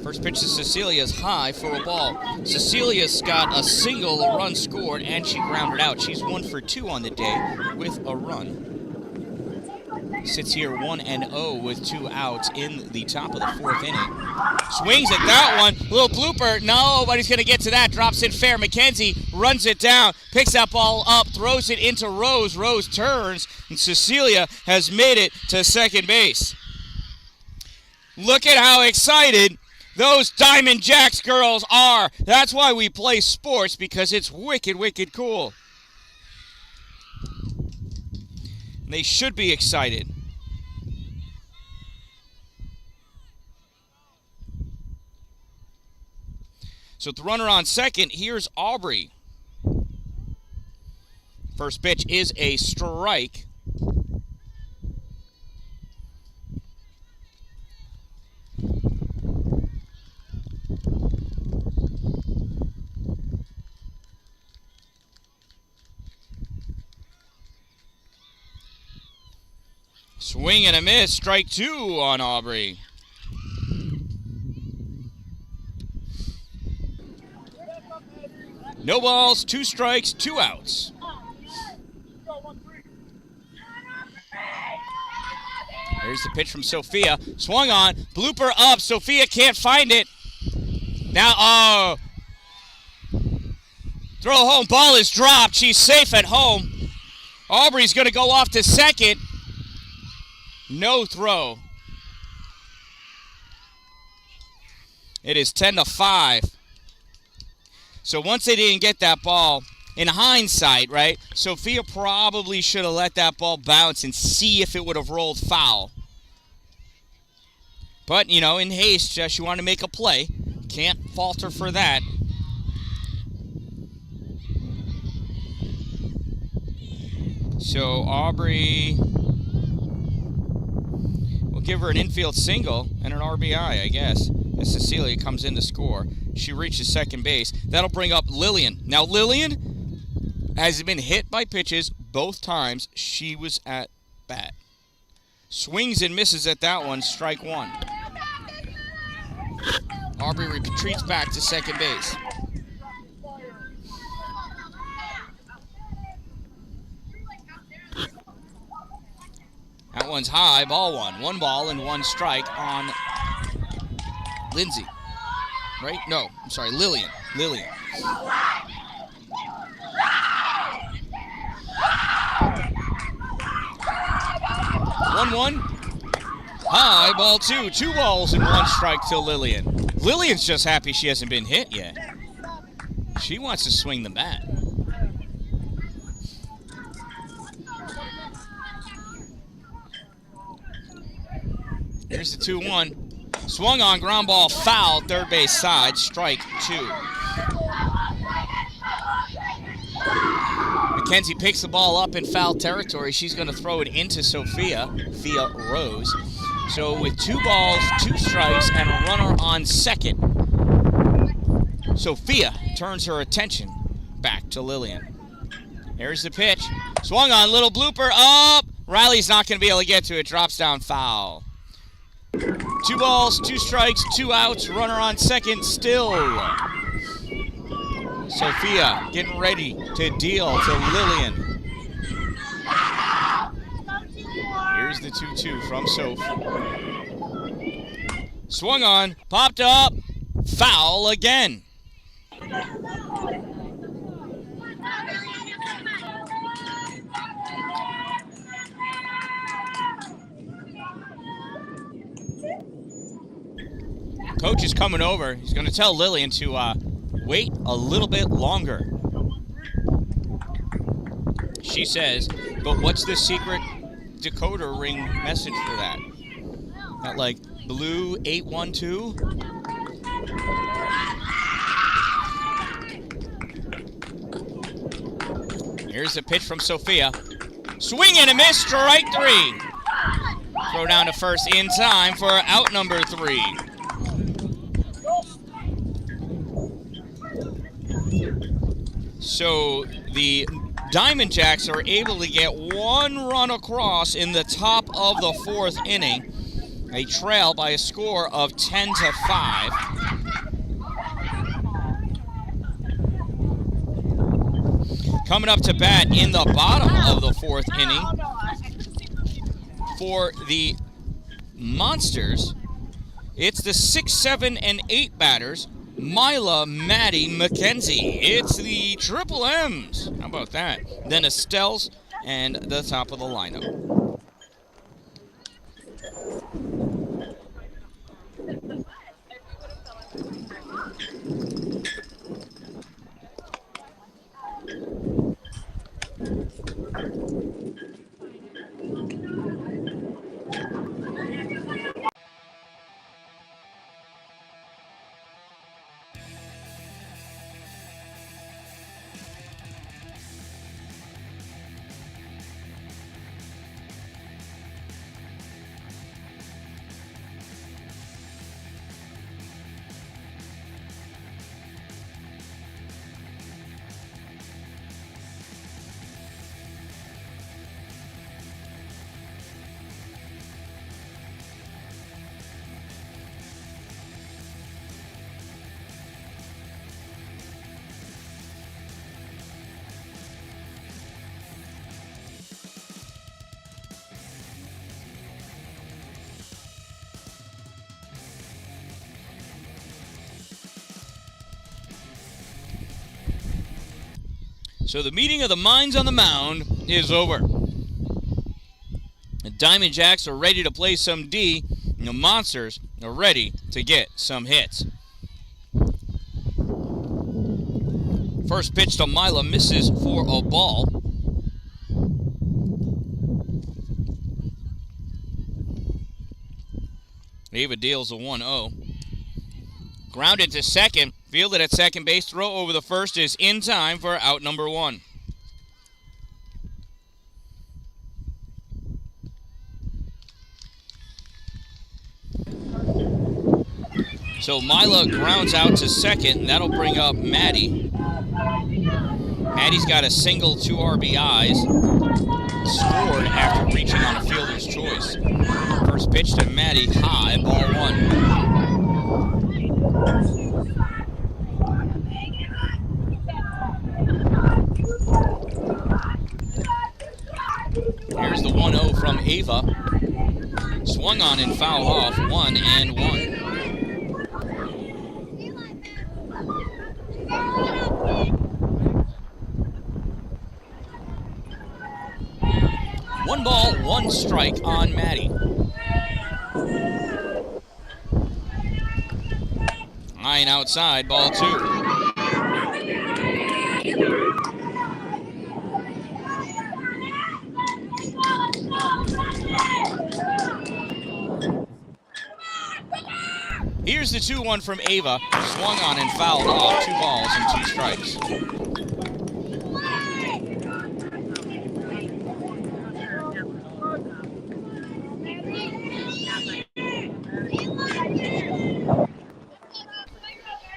First pitch to Cecilia is high for a ball. Cecilia's got a single, a run scored, and she grounded out. She's 1 for 2 on the day with a run. Sits here 1-0 with 2 outs in the top of the 4th inning. Swings at that one. Little blooper. Nobody's going to get to that. Drops it fair. McKenzie runs it down. Picks that ball up. Throws it into Rose. Rose turns. And Cecilia has made it to second base. Look at how excited those Diamond Jaxx girls are. That's why we play sports, because it's wicked, wicked cool. They should be excited. So with the runner on second, here's Aubrey. First pitch is a strike. Swing and a miss, strike 2 on Aubrey. No balls, 2 strikes, 2 outs. Here's the pitch from Sophia. Swung on, blooper up, Sophia can't find it. Now, throw home, ball is dropped, she's safe at home. Aubrey's gonna go off to second. No throw. It is 10-5. So once they didn't get that ball, in hindsight, right, Sophia probably should have let that ball bounce and see if it would have rolled foul. But, you know, in haste, she wanted to make a play. Can't falter for that. So Aubrey will give her an infield single and an RBI, I guess, as Cecilia comes in to score. She reaches second base. That'll bring up Lillian. Now, Lillian has been hit by pitches both times she was at bat. Swings and misses at that one, strike 1. Aubrey retreats back to second base. That one's high, ball 1. 1 ball and 1 strike on Lindsay. Right? No, I'm sorry, Lillian. 1-1. High, ball 2. 2 balls and 1 strike to Lillian. Lillian's just happy she hasn't been hit yet. She wants to swing the bat. Here's the 2-1. Swung on, ground ball, foul, third base side, strike 2. McKenzie picks the ball up in foul territory. She's going to throw it into Sophia via Rose. So with 2 balls, 2 strikes, and a runner on second, Sophia turns her attention back to Lillian. Here's the pitch. Swung on, little blooper, up. Riley's not going to be able to get to it, drops down foul. 2 balls, 2 strikes, 2 outs, runner on second still. Sophia getting ready to deal to Lillian. Here's the 2-2 from Soph. Swung on, popped up, Foul again. Coach is coming over. He's going to tell Lillian to wait a little bit longer. She says, but what's the secret decoder ring message for that? Not like blue 812? Here's the pitch from Sophia. Swing and a miss, strike 3. Throw down to first in time for out number 3. So the Diamond Jaxx are able to get 1 run across in the top of the 4th inning. They trail by a score of 10-5. Coming up to bat in the bottom of the 4th inning for the Monsters, it's the 6, 7, and 8 batters, Mila, Maddie, Mackenzie. It's the Triple M's. How about that? Then Estelle's and the top of the lineup. So the meeting of the minds on the mound is over. The Diamond Jaxx are ready to play some D, and the Monsters are ready to get some hits. First pitch to Mila misses for a ball. Ava deals a 1-0. Grounded to second. Fielded at second base. Throw over the first is in time for out number 1. So Mila grounds out to second, and that'll bring up Maddie. Maddie's got a single, 2 RBIs. Scored after reaching on a fielder's choice. First pitch to Maddie, high, ball 1. Here's the 1-0 from Ava. Swung on and fouled off, 1-1. One ball, 1 strike on Maddie. Line outside, ball 2. Here's the 2-1 from Ava. Swung on and fouled off, 2 balls and 2 strikes.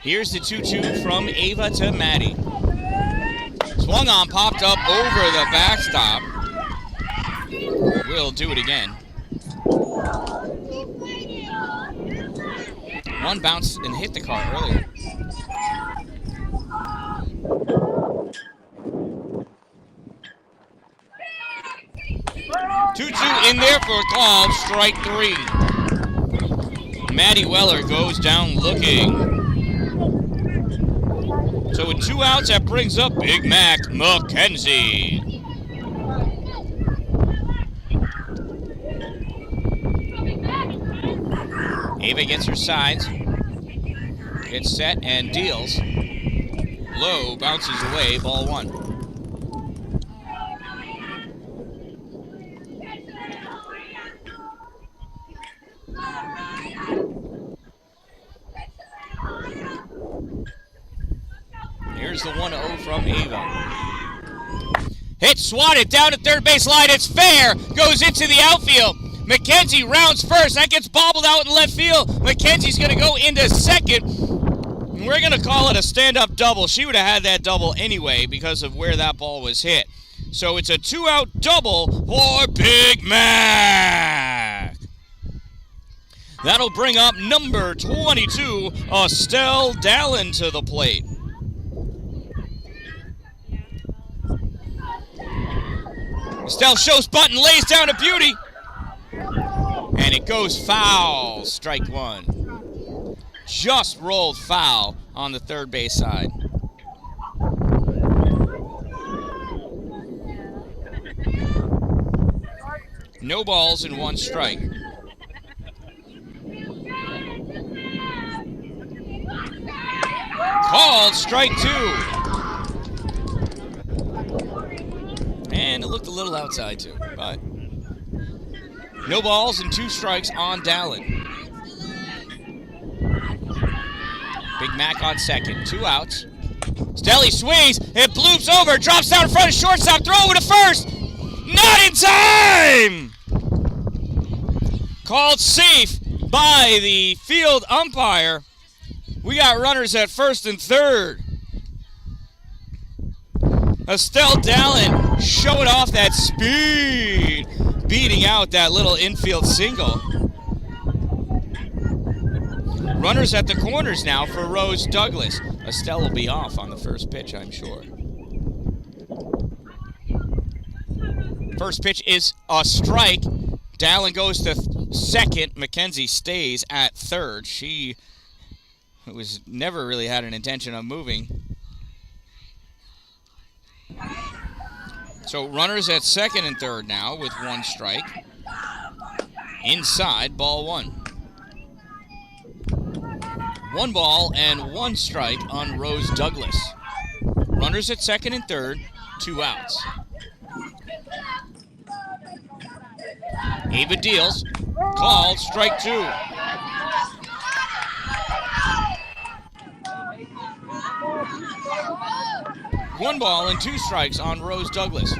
Here's the 2-2 from Ava to Maddie. Swung on, popped up over the backstop. We'll do it again. One bounced and hit the car earlier. Two in there for a call, strike 3. Maddie Weller goes down looking. So with 2 outs, that brings up Big Mac McKenzie. Ava gets her signs, gets set and deals. Low bounces away, ball 1. Here's the 1-0 from Ava. Hit swatted down to third base line. It's fair. Goes into the outfield. McKenzie rounds first. That gets bobbled out in left field. McKenzie's going to go into second. We're going to call it a stand-up double. She would have had that double anyway because of where that ball was hit. So it's a 2-out double for Big Mac. That'll bring up number 22, Dan-Dalin, to the plate. Estelle shows button, lays down a beauty. And it goes foul. Strike 1. Just rolled foul on the third base side. No balls and 1 strike. Called strike 2. And it looked a little outside too, but no balls and 2 strikes on Dalin. Big Mac on second, 2 outs. Stelly swings, it bloops over, drops down in front of shortstop, throw it to first. Not in time! Called safe by the field umpire. We got runners at first and third. Estelle Dalin showing off that speed, beating out that little infield single. Runners at the corners now for Rose Douglas. Estelle will be off on the first pitch, I'm sure. First pitch is a strike. Dalin goes to second. McKenzie stays at third. She was never really had an intention of moving. So runners at second and third now with 1 strike. Inside, ball 1. 1 ball and 1 strike on Rose Douglas. Runners at second and third, 2 outs. Ava deals. Called strike 2. One ball and 2 strikes on Rose Douglas.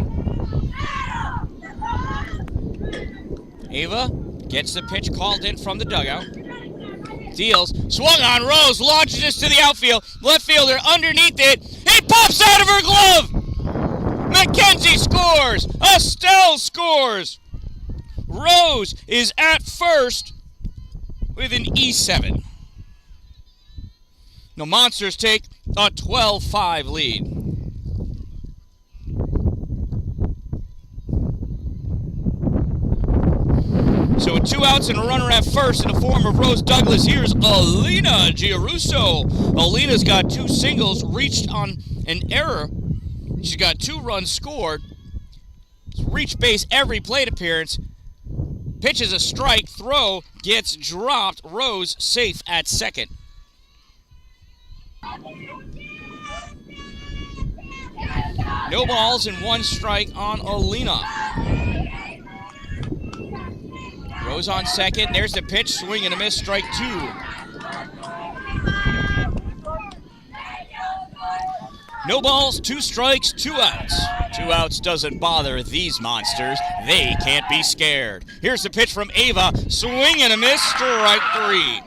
Ava gets the pitch called in from the dugout. Deals. Swung on Rose. Launches this to the outfield. Left fielder underneath it. He pops out of her glove. McKenzie scores. Estelle scores. Rose is at first with an E7. The Monsters take a 12-5 lead. So with 2 outs and a runner at first in the form of Rose Douglas, here's Alina Giarusso. Alina's got 2 singles, reached on an error. She's got 2 runs scored. Reached base every plate appearance. Pitches a strike, throw, gets dropped. Rose safe at second. No balls and 1 strike on Alina. Rose on second. There's the pitch. Swing and a miss. Strike 2. No balls, 2 strikes, 2 outs. 2 outs doesn't bother these monsters. They can't be scared. Here's the pitch from Ava. Swing and a miss. Strike 3.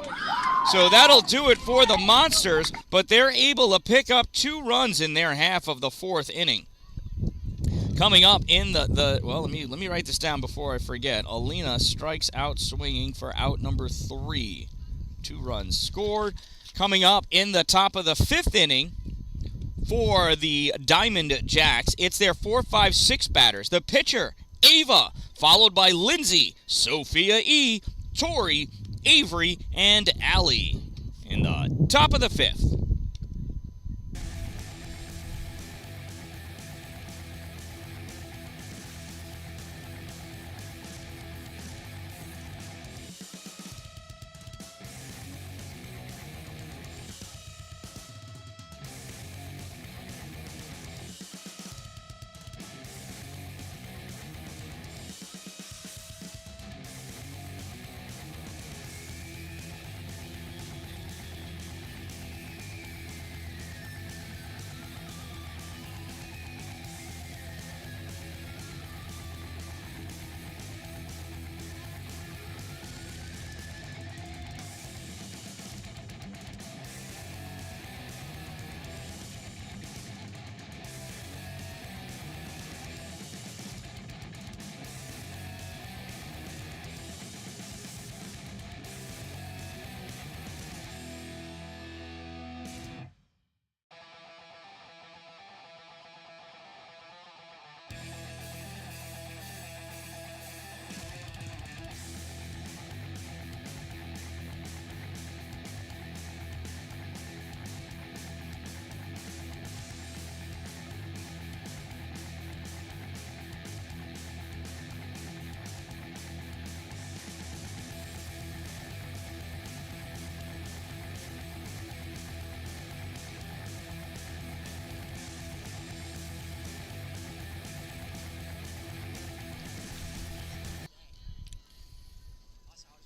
So that'll do it for the Monsters, but they're able to pick up 2 runs in their half of the 4th inning. Coming up in well, let me write this down before I forget. Alina strikes out swinging for out number 3. 2 runs scored. Coming up in the top of the 5th inning for the Diamond Jaxx, it's their 4, 5, 6 batters. The pitcher, Ava, followed by Lindsay, Sophia E., Tori, Avery, and Allie in the top of the 5th.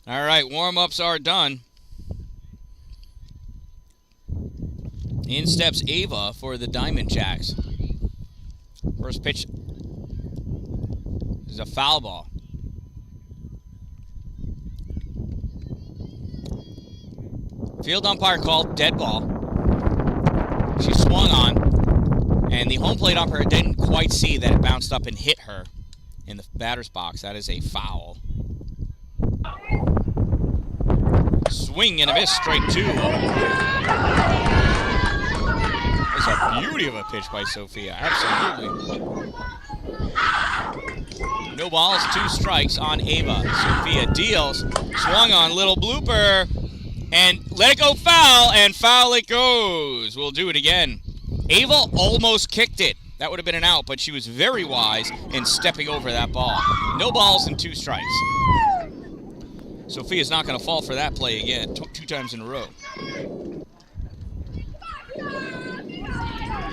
All right, warm-ups are done. In steps Ava for the Diamond Jaxx. First pitch is a foul ball. Field umpire called dead ball. She swung on, and the home plate umpire didn't quite see that it bounced up and hit her in the batter's box. That is a foul. Swing and a miss, strike 2. That's a beauty of a pitch by Sophia, absolutely. No balls, 2 strikes on Ava. Sophia deals, swung on, little blooper, and let it go foul, and foul it goes. We'll do it again. Ava almost kicked it. That would have been an out, but she was very wise in stepping over that ball. No balls and 2 strikes. Sophia's not going to fall for that play again, 2 times in a row.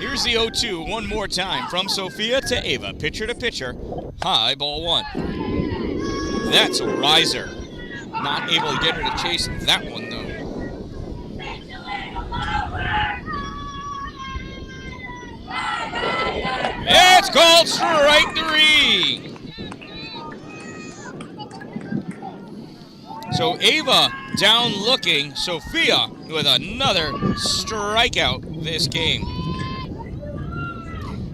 Here's the 0-2 one more time from Sophia to Ava. Pitcher to pitcher. High, ball 1. That's a riser. Not able to get her to chase that one, though. It's called strike 3. So Ava down looking. Sophia with another strikeout this game.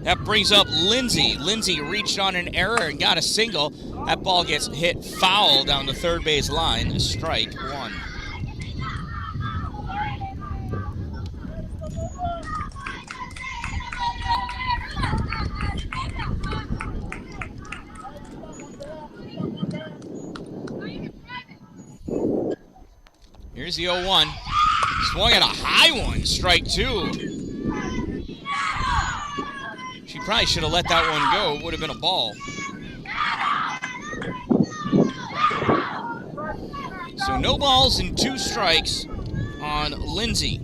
That brings up Lindsay. Lindsay reached on an error and got a single. That ball gets hit foul down the third base line. Strike 1. Here's the 0-1. Swung at a high one. Strike 2. She probably should have let that one go. It would have been a ball. So no balls and 2 strikes on Lindsay.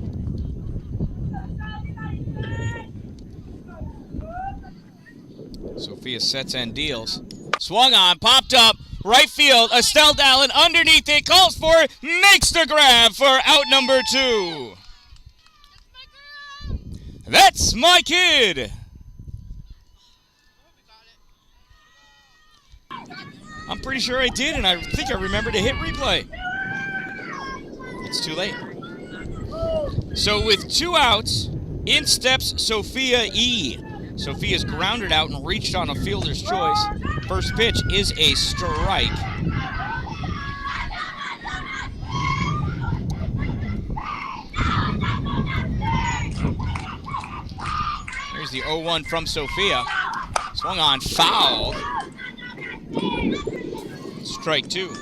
Sophia sets and deals. Swung on, popped up, right field. Dan-Dalin underneath it, calls for it, makes the grab for out number 2. That's my kid. I'm pretty sure I did, and I think I remember to hit replay. It's too late. So with 2 outs, in steps Sophia E. Sophia's grounded out and reached on a fielder's choice. First pitch is a strike. Here's the 0-1 from Sophia. Swung on, foul. Strike 2.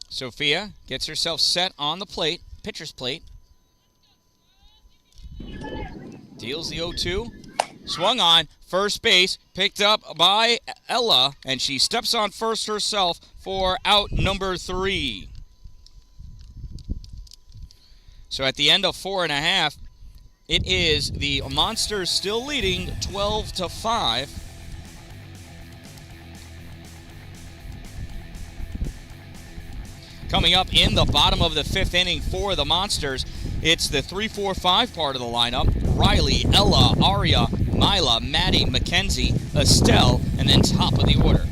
Sophia gets herself set on the plate, pitcher's plate. Deals the 0-2. Swung on, first base, picked up by Ella, and she steps on first herself for out number 3. So at the end of 4.5, it is the Monsters still leading 12-5. Coming up in the bottom of the 5th inning for the Monsters, it's the 3-4-5 part of the lineup. Riley, Ella, Aria, Mila, Maddie, Mackenzie, Estelle, and then top of the order.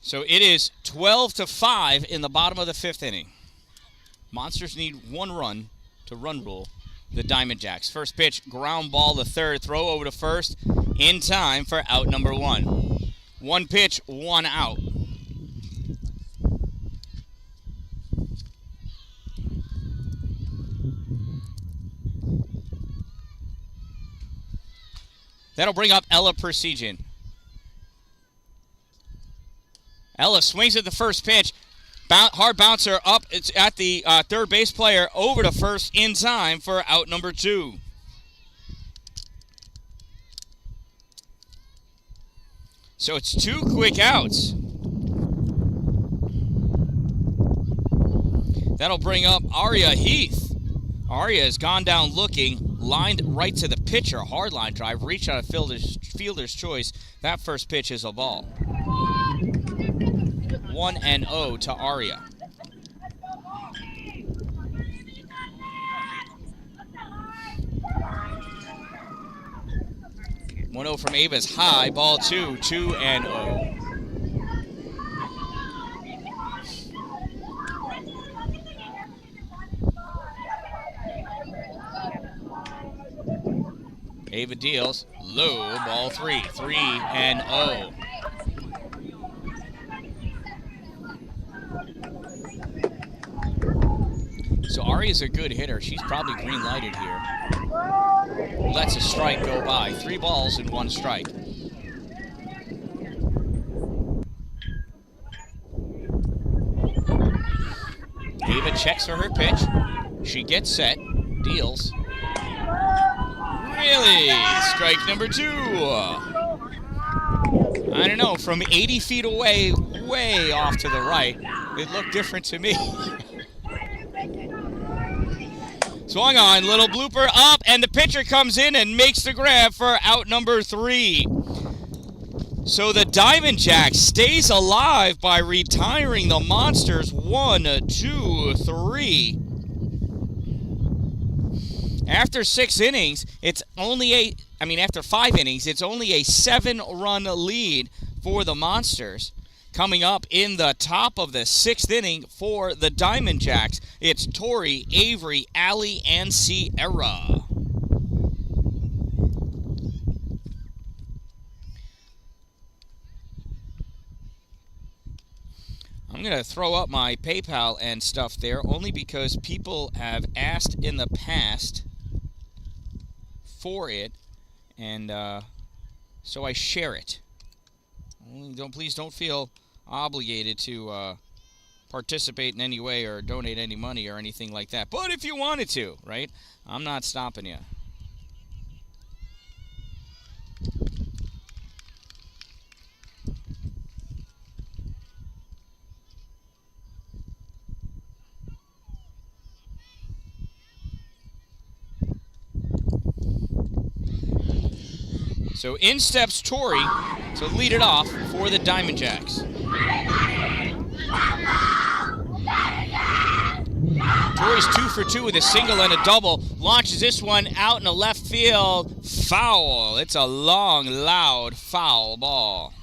So it is 12-5 in the bottom of the 5th inning. Monsters need 1 run to run rule the Diamond Jacks. First pitch, ground ball to third, throw over to first in time for out number 1. 1 pitch, 1 out. That'll bring up Ella Persigian. Ella swings at the first pitch. Hard bouncer up. It's at the third base player over to first in time for out number 2. So it's 2 quick outs. That'll bring up Aria Heath. Aria has gone down looking, lined right to the pitcher. Hard line drive, reached out of fielder's choice. That first pitch is a ball. 1-0 to Aria. One 0 from Ava's high, ball 2, 2-0. Ava deals, low, ball 3, 3-0. So Aria's a good hitter. She's probably green-lighted here. Lets a strike go by. 3 balls and 1 strike. Ava checks for her pitch. She gets set, deals. Really? Strike number 2. I don't know, from 80 feet away, way off to the right, it looked different to me. Swung on, little blooper up, and the pitcher comes in and makes the grab for out number 3. So the Diamond Jacks stays alive by retiring the Monsters 1, 2, 3. After 6 innings, it's only after 5 innings, it's only a 7-run lead for the Monsters. Coming up in the top of the 6th inning for the Diamond Jacks, it's Tori, Avery, Allie, and Sierra. I'm going to throw up my PayPal and stuff there only because people have asked in the past for it, and so I share it. Please don't feel obligated to participate in any way or donate any money or anything like that. But if you wanted to, right? I'm not stopping you. So in steps Tori to lead it off for the Diamond Jacks. Tori's 2 for 2 with a single and a double. Launches this one out in the left field. Foul. It's a long, loud foul ball.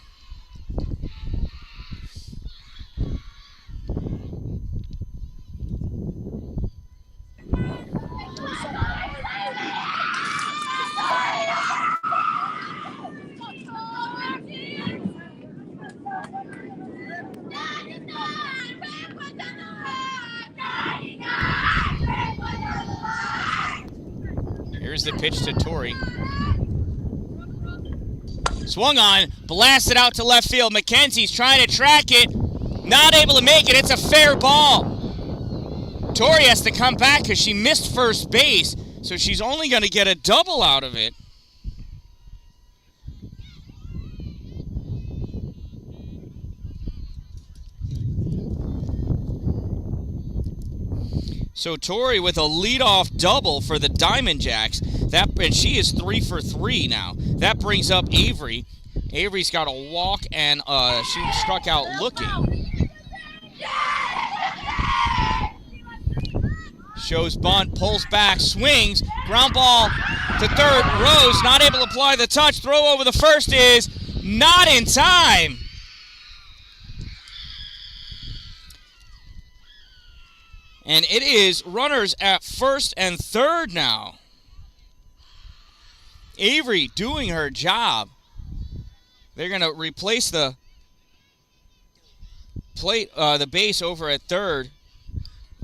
Here's the pitch to Tori. Swung on, blasted out to left field. McKenzie's trying to track it. Not able to make it. It's a fair ball. Tori has to come back because she missed first base, so she's only going to get a double out of it. So Tori with a leadoff double for the Diamond Jacks. And she is 3 for 3 now. That brings up Avery. Avery's got a walk, and she struck out looking. Shows bunt, pulls back, swings, ground ball to third. Rose not able to apply the touch. Throw over the first is not in time. And it is runners at first and third now. Avery doing her job. They're going to replace the base over at third.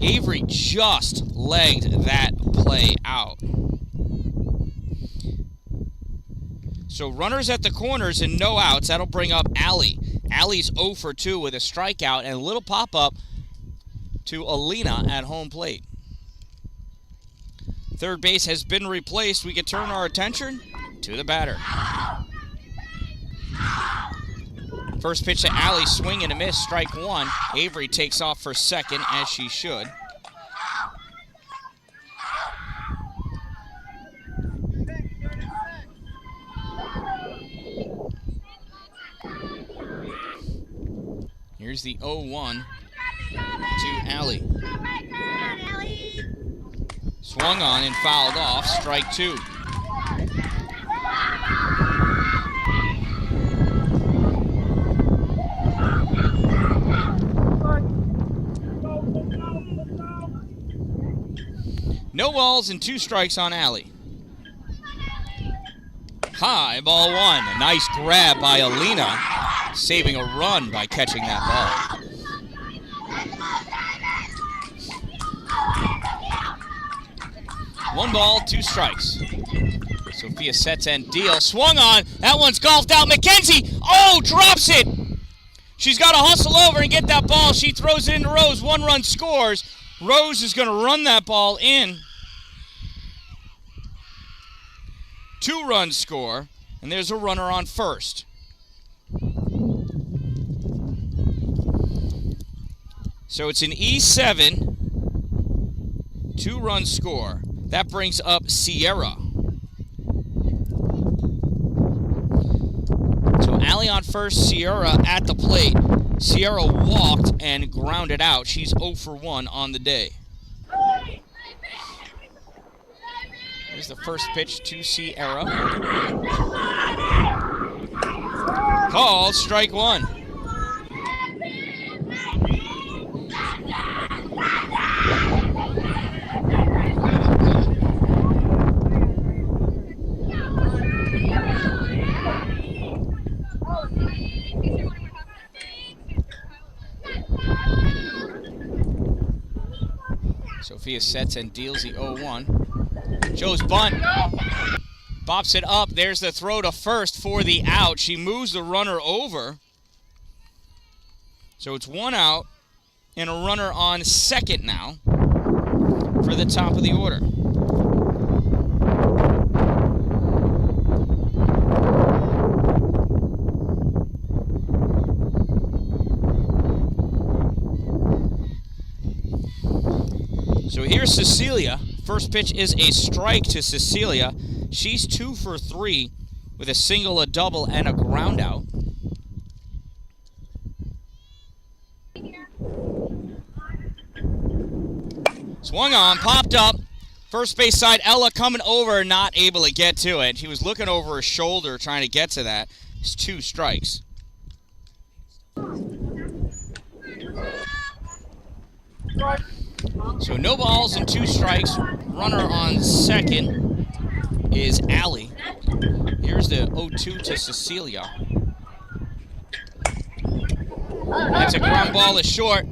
Avery just legged that play out. So runners at the corners and no outs. That'll bring up Allie. Allie's 0 for 2 with a strikeout and a little pop-up to Alina at home plate. Third base has been replaced. We can turn our attention to the batter. First pitch to Allie, swing and a miss, strike one. Avery takes off for second, as she should. Here's the 0-1 to Allie. Swung on and fouled off, strike two. No balls and 2 strikes on Allie. High, ball one. A nice grab by Alina, saving a run by catching that ball. One ball, 2 strikes. Sophia sets and deals. Swung on. That one's golfed out. McKenzie, drops it. She's got to hustle over and get that ball. She throws it into Rose. 1 run scores. Rose is going to run that ball in. 2 runs score, and there's a runner on first. So it's an E7, 2 run score. That brings up Sierra. So Allie on first, Sierra at the plate. Sierra walked and grounded out. She's 0 for 1 on the day. Here's the first pitch to Sierra. Called, strike one. Sophia sets and deals the 0-1. Joe's bunt. Bops it up. There's the throw to first for the out. She moves the runner over. So it's 1 out and a runner on second now for the top of the order. So here's Cecilia. First pitch is a strike to Cecilia. She's 2 for 3 with a single, a double, and a ground out. Swung on, popped up. First base side, Ella coming over, not able to get to it. She was looking over her shoulder trying to get to that. It's 2 strikes. So no balls and 2 strikes. Runner on second is Allie. Here's the 0-2 to Cecilia. That's a ground ball is short.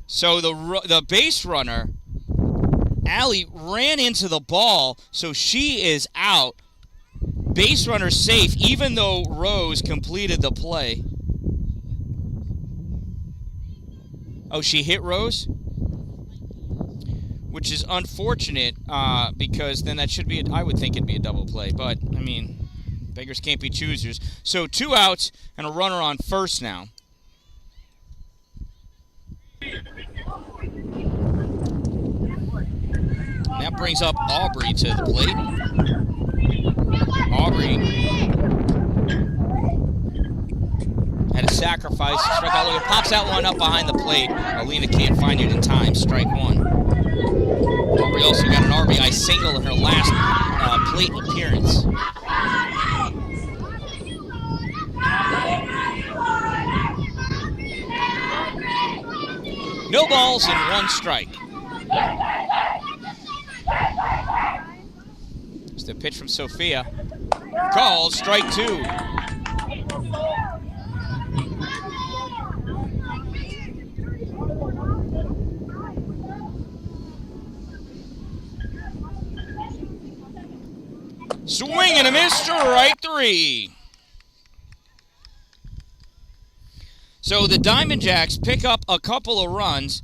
So the base runner, Allie, ran into the ball, so she is out. Base runner safe, even though Rose completed the play. Oh, she hit Rose? Which is unfortunate, because then that should be, I would think it'd be a double play. But, I mean, beggars can't be choosers. So 2 outs and a runner on first now. That brings up Aubrey to the plate. Aubrey had a sacrifice. Struck out. Pops that one up behind the plate. Alina can't find it in time. Strike one. Aubrey also got an RBI single in her last plate appearance. No balls and 1 strike. It's the pitch from Sophia. Called strike 2. Swing and a miss, strike 3. So the Diamond Jacks pick up a couple of runs,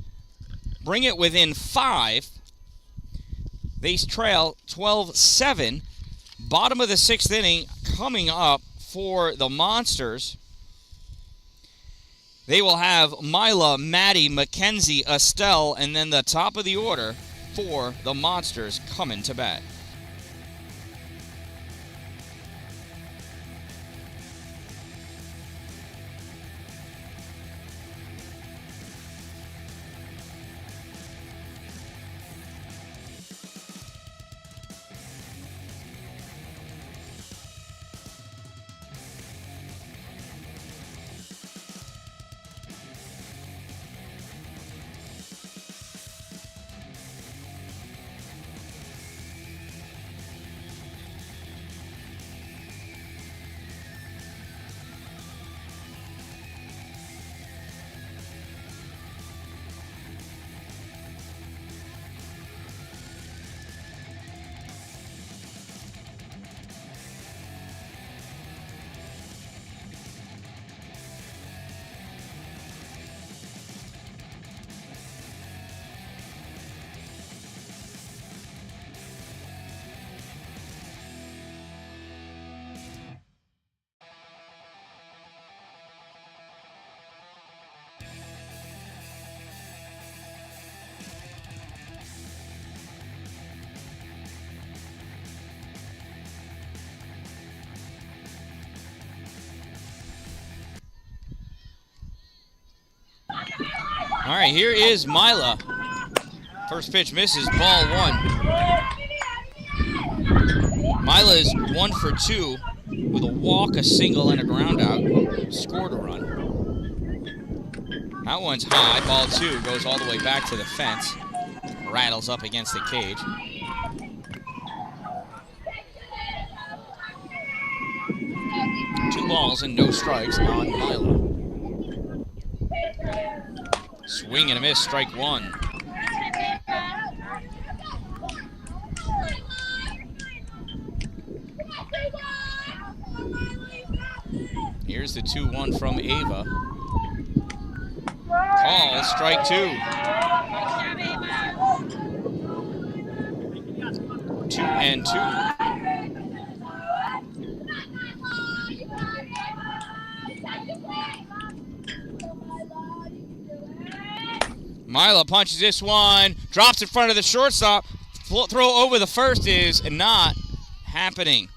bring it within 5. They trail 12-7. Bottom of the 6th inning coming up for the Monsters. They will have Mila, Maddie, Mackenzie, Estelle, and then the top of the order for the Monsters coming to bat. All right, here is Mila. First pitch misses, ball 1. Mila is 1 for 2 with a walk, a single, and a ground out. Scored a run. That one's high. Ball 2 goes all the way back to the fence. Rattles up against the cage. Two balls and no strikes on Mila. Swing and a miss, strike 1. Here's the 2-1 from Ava. Call, strike 2. 2-2. Mila punches this one, drops in front of the shortstop. Throw over the first is not happening.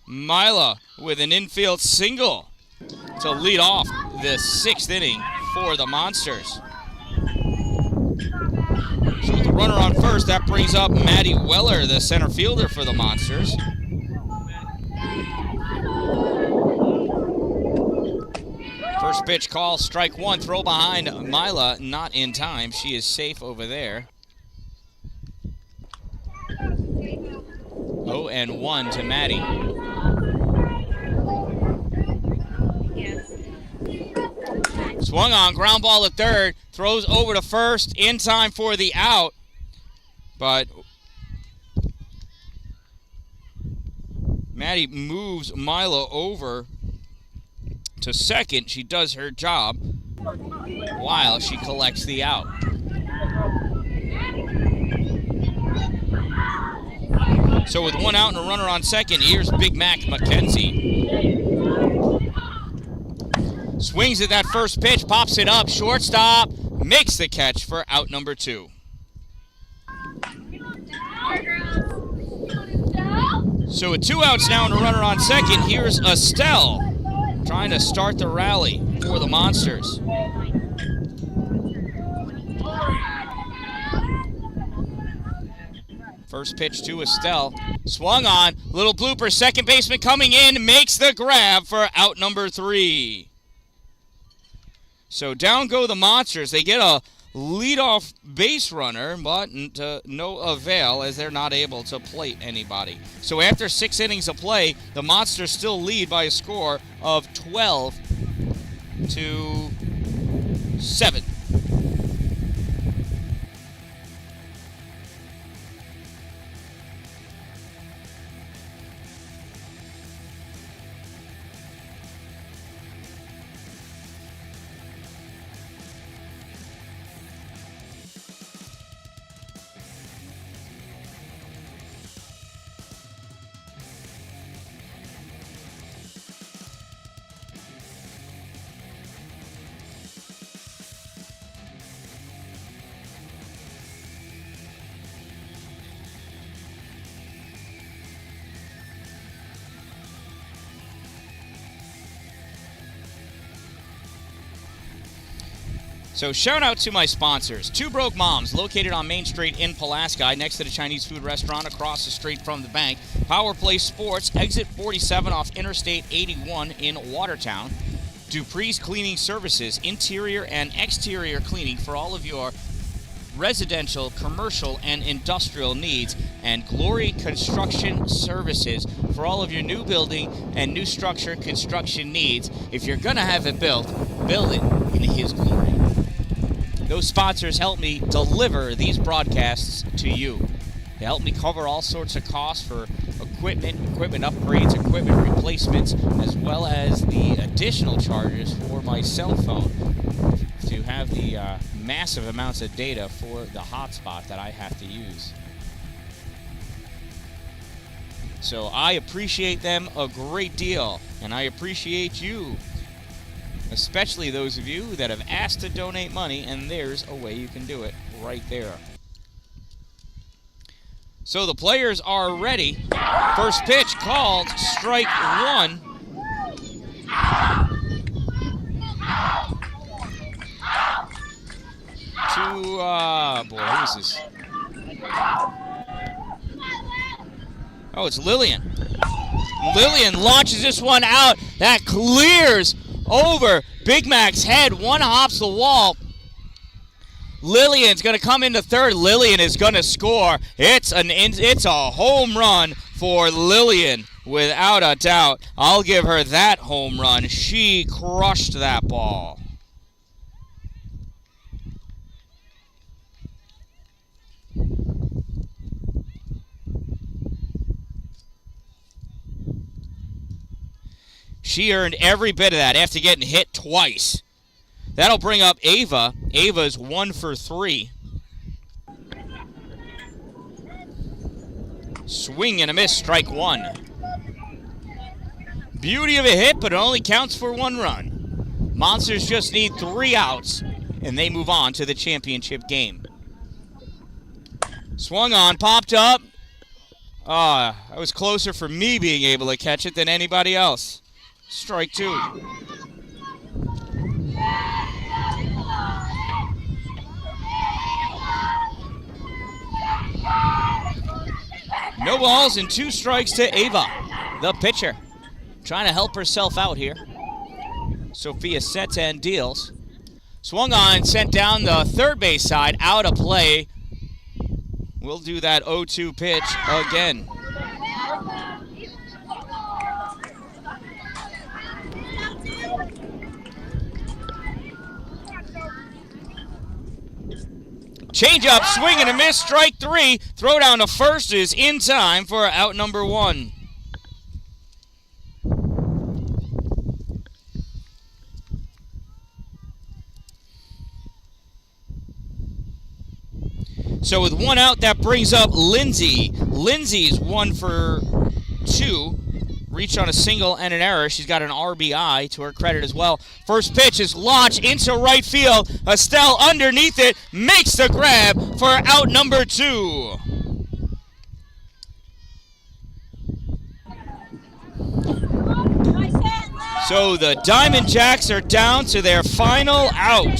Mila with an infield single to lead off the 6th inning for the Monsters. So with the runner on first, that brings up Maddie Weller, the center fielder for the Monsters. First pitch call, strike 1, throw behind Mila, not in time. She is safe over there. 0-1 to Maddie. Swung on, ground ball at third, throws over to first, in time for the out. But Maddie moves Mila over to second. She does her job while she collects the out. So with 1 out and a runner on second, here's Big Mac Mackenzie. Swings at that first pitch, pops it up, shortstop, makes the catch for out number 2. So with 2 outs now and a runner on second, here's Estelle trying to start the rally for the Monsters. First pitch to Estelle. Swung on. Little blooper. Second baseman coming in. Makes the grab for out number 3. So down go the Monsters. They get a leadoff base runner, but to no avail as they're not able to plate anybody. So after 6 innings of play, the Monsters still lead by a score of 12-7. So shout out to my sponsors. Two Broke Moms, located on Main Street in Pulaski, next to the Chinese food restaurant across the street from the bank. Power Play Sports, exit 47 off Interstate 81 in Watertown. Dupree's Cleaning Services, interior and exterior cleaning for all of your residential, commercial, and industrial needs. And Glory Construction Services for all of your new building and new structure construction needs. If you're going to have it built, build it in His glory. Those sponsors help me deliver these broadcasts to you. They help me cover all sorts of costs for equipment upgrades, equipment replacements, as well as the additional charges for my cell phone to have the massive amounts of data for the hotspot that I have to use. So I appreciate them a great deal, and I appreciate you. Especially those of you that have asked to donate money, and there's a way you can do it right there. So the players are ready. First pitch called, strike one. Boy, who is this? Oh, it's Lillian. Lillian launches this one out. That clears over Big Mac's head. One hops the wall. Lillian's going to come into third. Lillian is going to score. It's a home run for Lillian, without a doubt. I'll give her that home run. She crushed that ball. She earned every bit of that after getting hit twice. That'll bring up Ava. Ava's 1 for 3. Swing and a miss, strike one. Beauty of a hit, but it only counts for 1 run. Monsters just need 3 outs, and they move on to the championship game. Swung on, popped up. That was closer for me being able to catch it than anybody else. Strike 2. No balls and 2 strikes to Ava, the pitcher. Trying to help herself out here. Sophia sets and deals. Swung on, sent down the third base side, out of play. We'll do that 0-2 pitch again. Change up, swing and a miss, strike 3. Throw down to first is in time for out number 1. So with 1 out, that brings up Lindsay. Lindsay's 1 for 2. Reached on a single and an error. She's got an RBI to her credit as well. First pitch is launched into right field. Estelle underneath it makes the grab for out number 2. So the Diamond Jacks are down to their final out.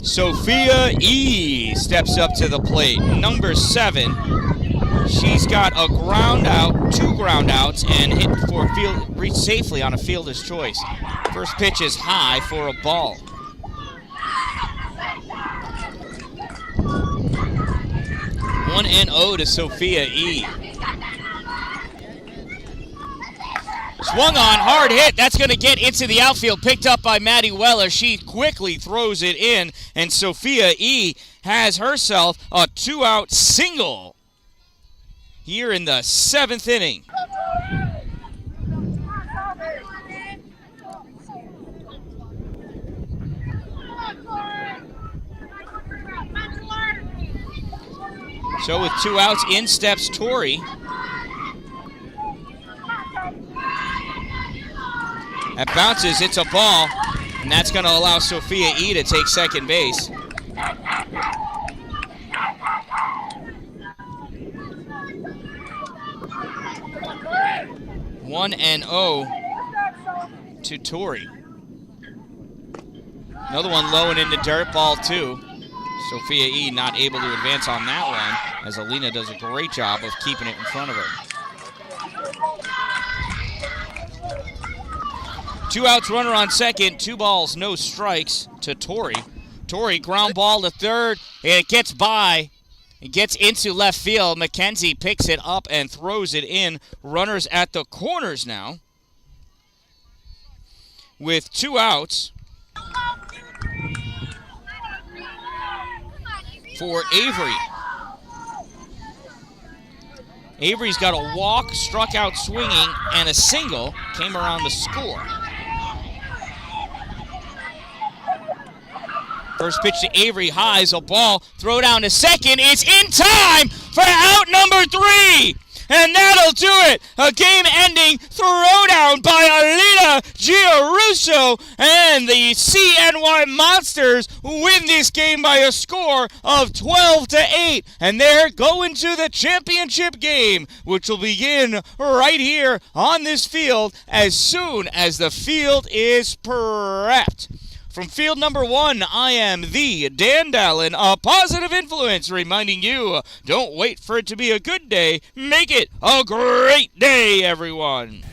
Sophia E. steps up to the plate. Number 7. She's got a ground out, 2 ground outs, and hit for field, reached safely on a fielder's choice. First pitch is high for a ball. One and 0 to Sophia E. Swung on, hard hit. That's going to get into the outfield. Picked up by Maddie Weller. She quickly throws it in, and Sophia E. has herself a 2-out single here in the 7th inning. So with 2 outs, in steps Tori. That bounces, it's a ball, and that's going to allow Sophia E. to take second base. One and 0 to Tori. Another one low and in the dirt, ball 2. Sophia E. not able to advance on that one, as Alina does a great job of keeping it in front of her. 2 outs, runner on second, 2 balls, no strikes to Tori. Tori, ground ball to third, and it gets by. It gets into left field. Mackenzie picks it up and throws it in. Runners at the corners now with 2 outs for Avery. Avery's got a walk, struck out swinging, and a single came around to score. First pitch to Avery, highs a ball, throw down to second. It's in time for out number 3. And that'll do it. A game-ending throwdown by Alina Giarusso, and the CNY Monsters win this game by a score of 12-8. And they're going to the championship game, which will begin right here on this field as soon as the field is prepped. From field number 1, I am the Dan-Dalin, a positive influence, reminding you, don't wait for it to be a good day, make it a great day, everyone.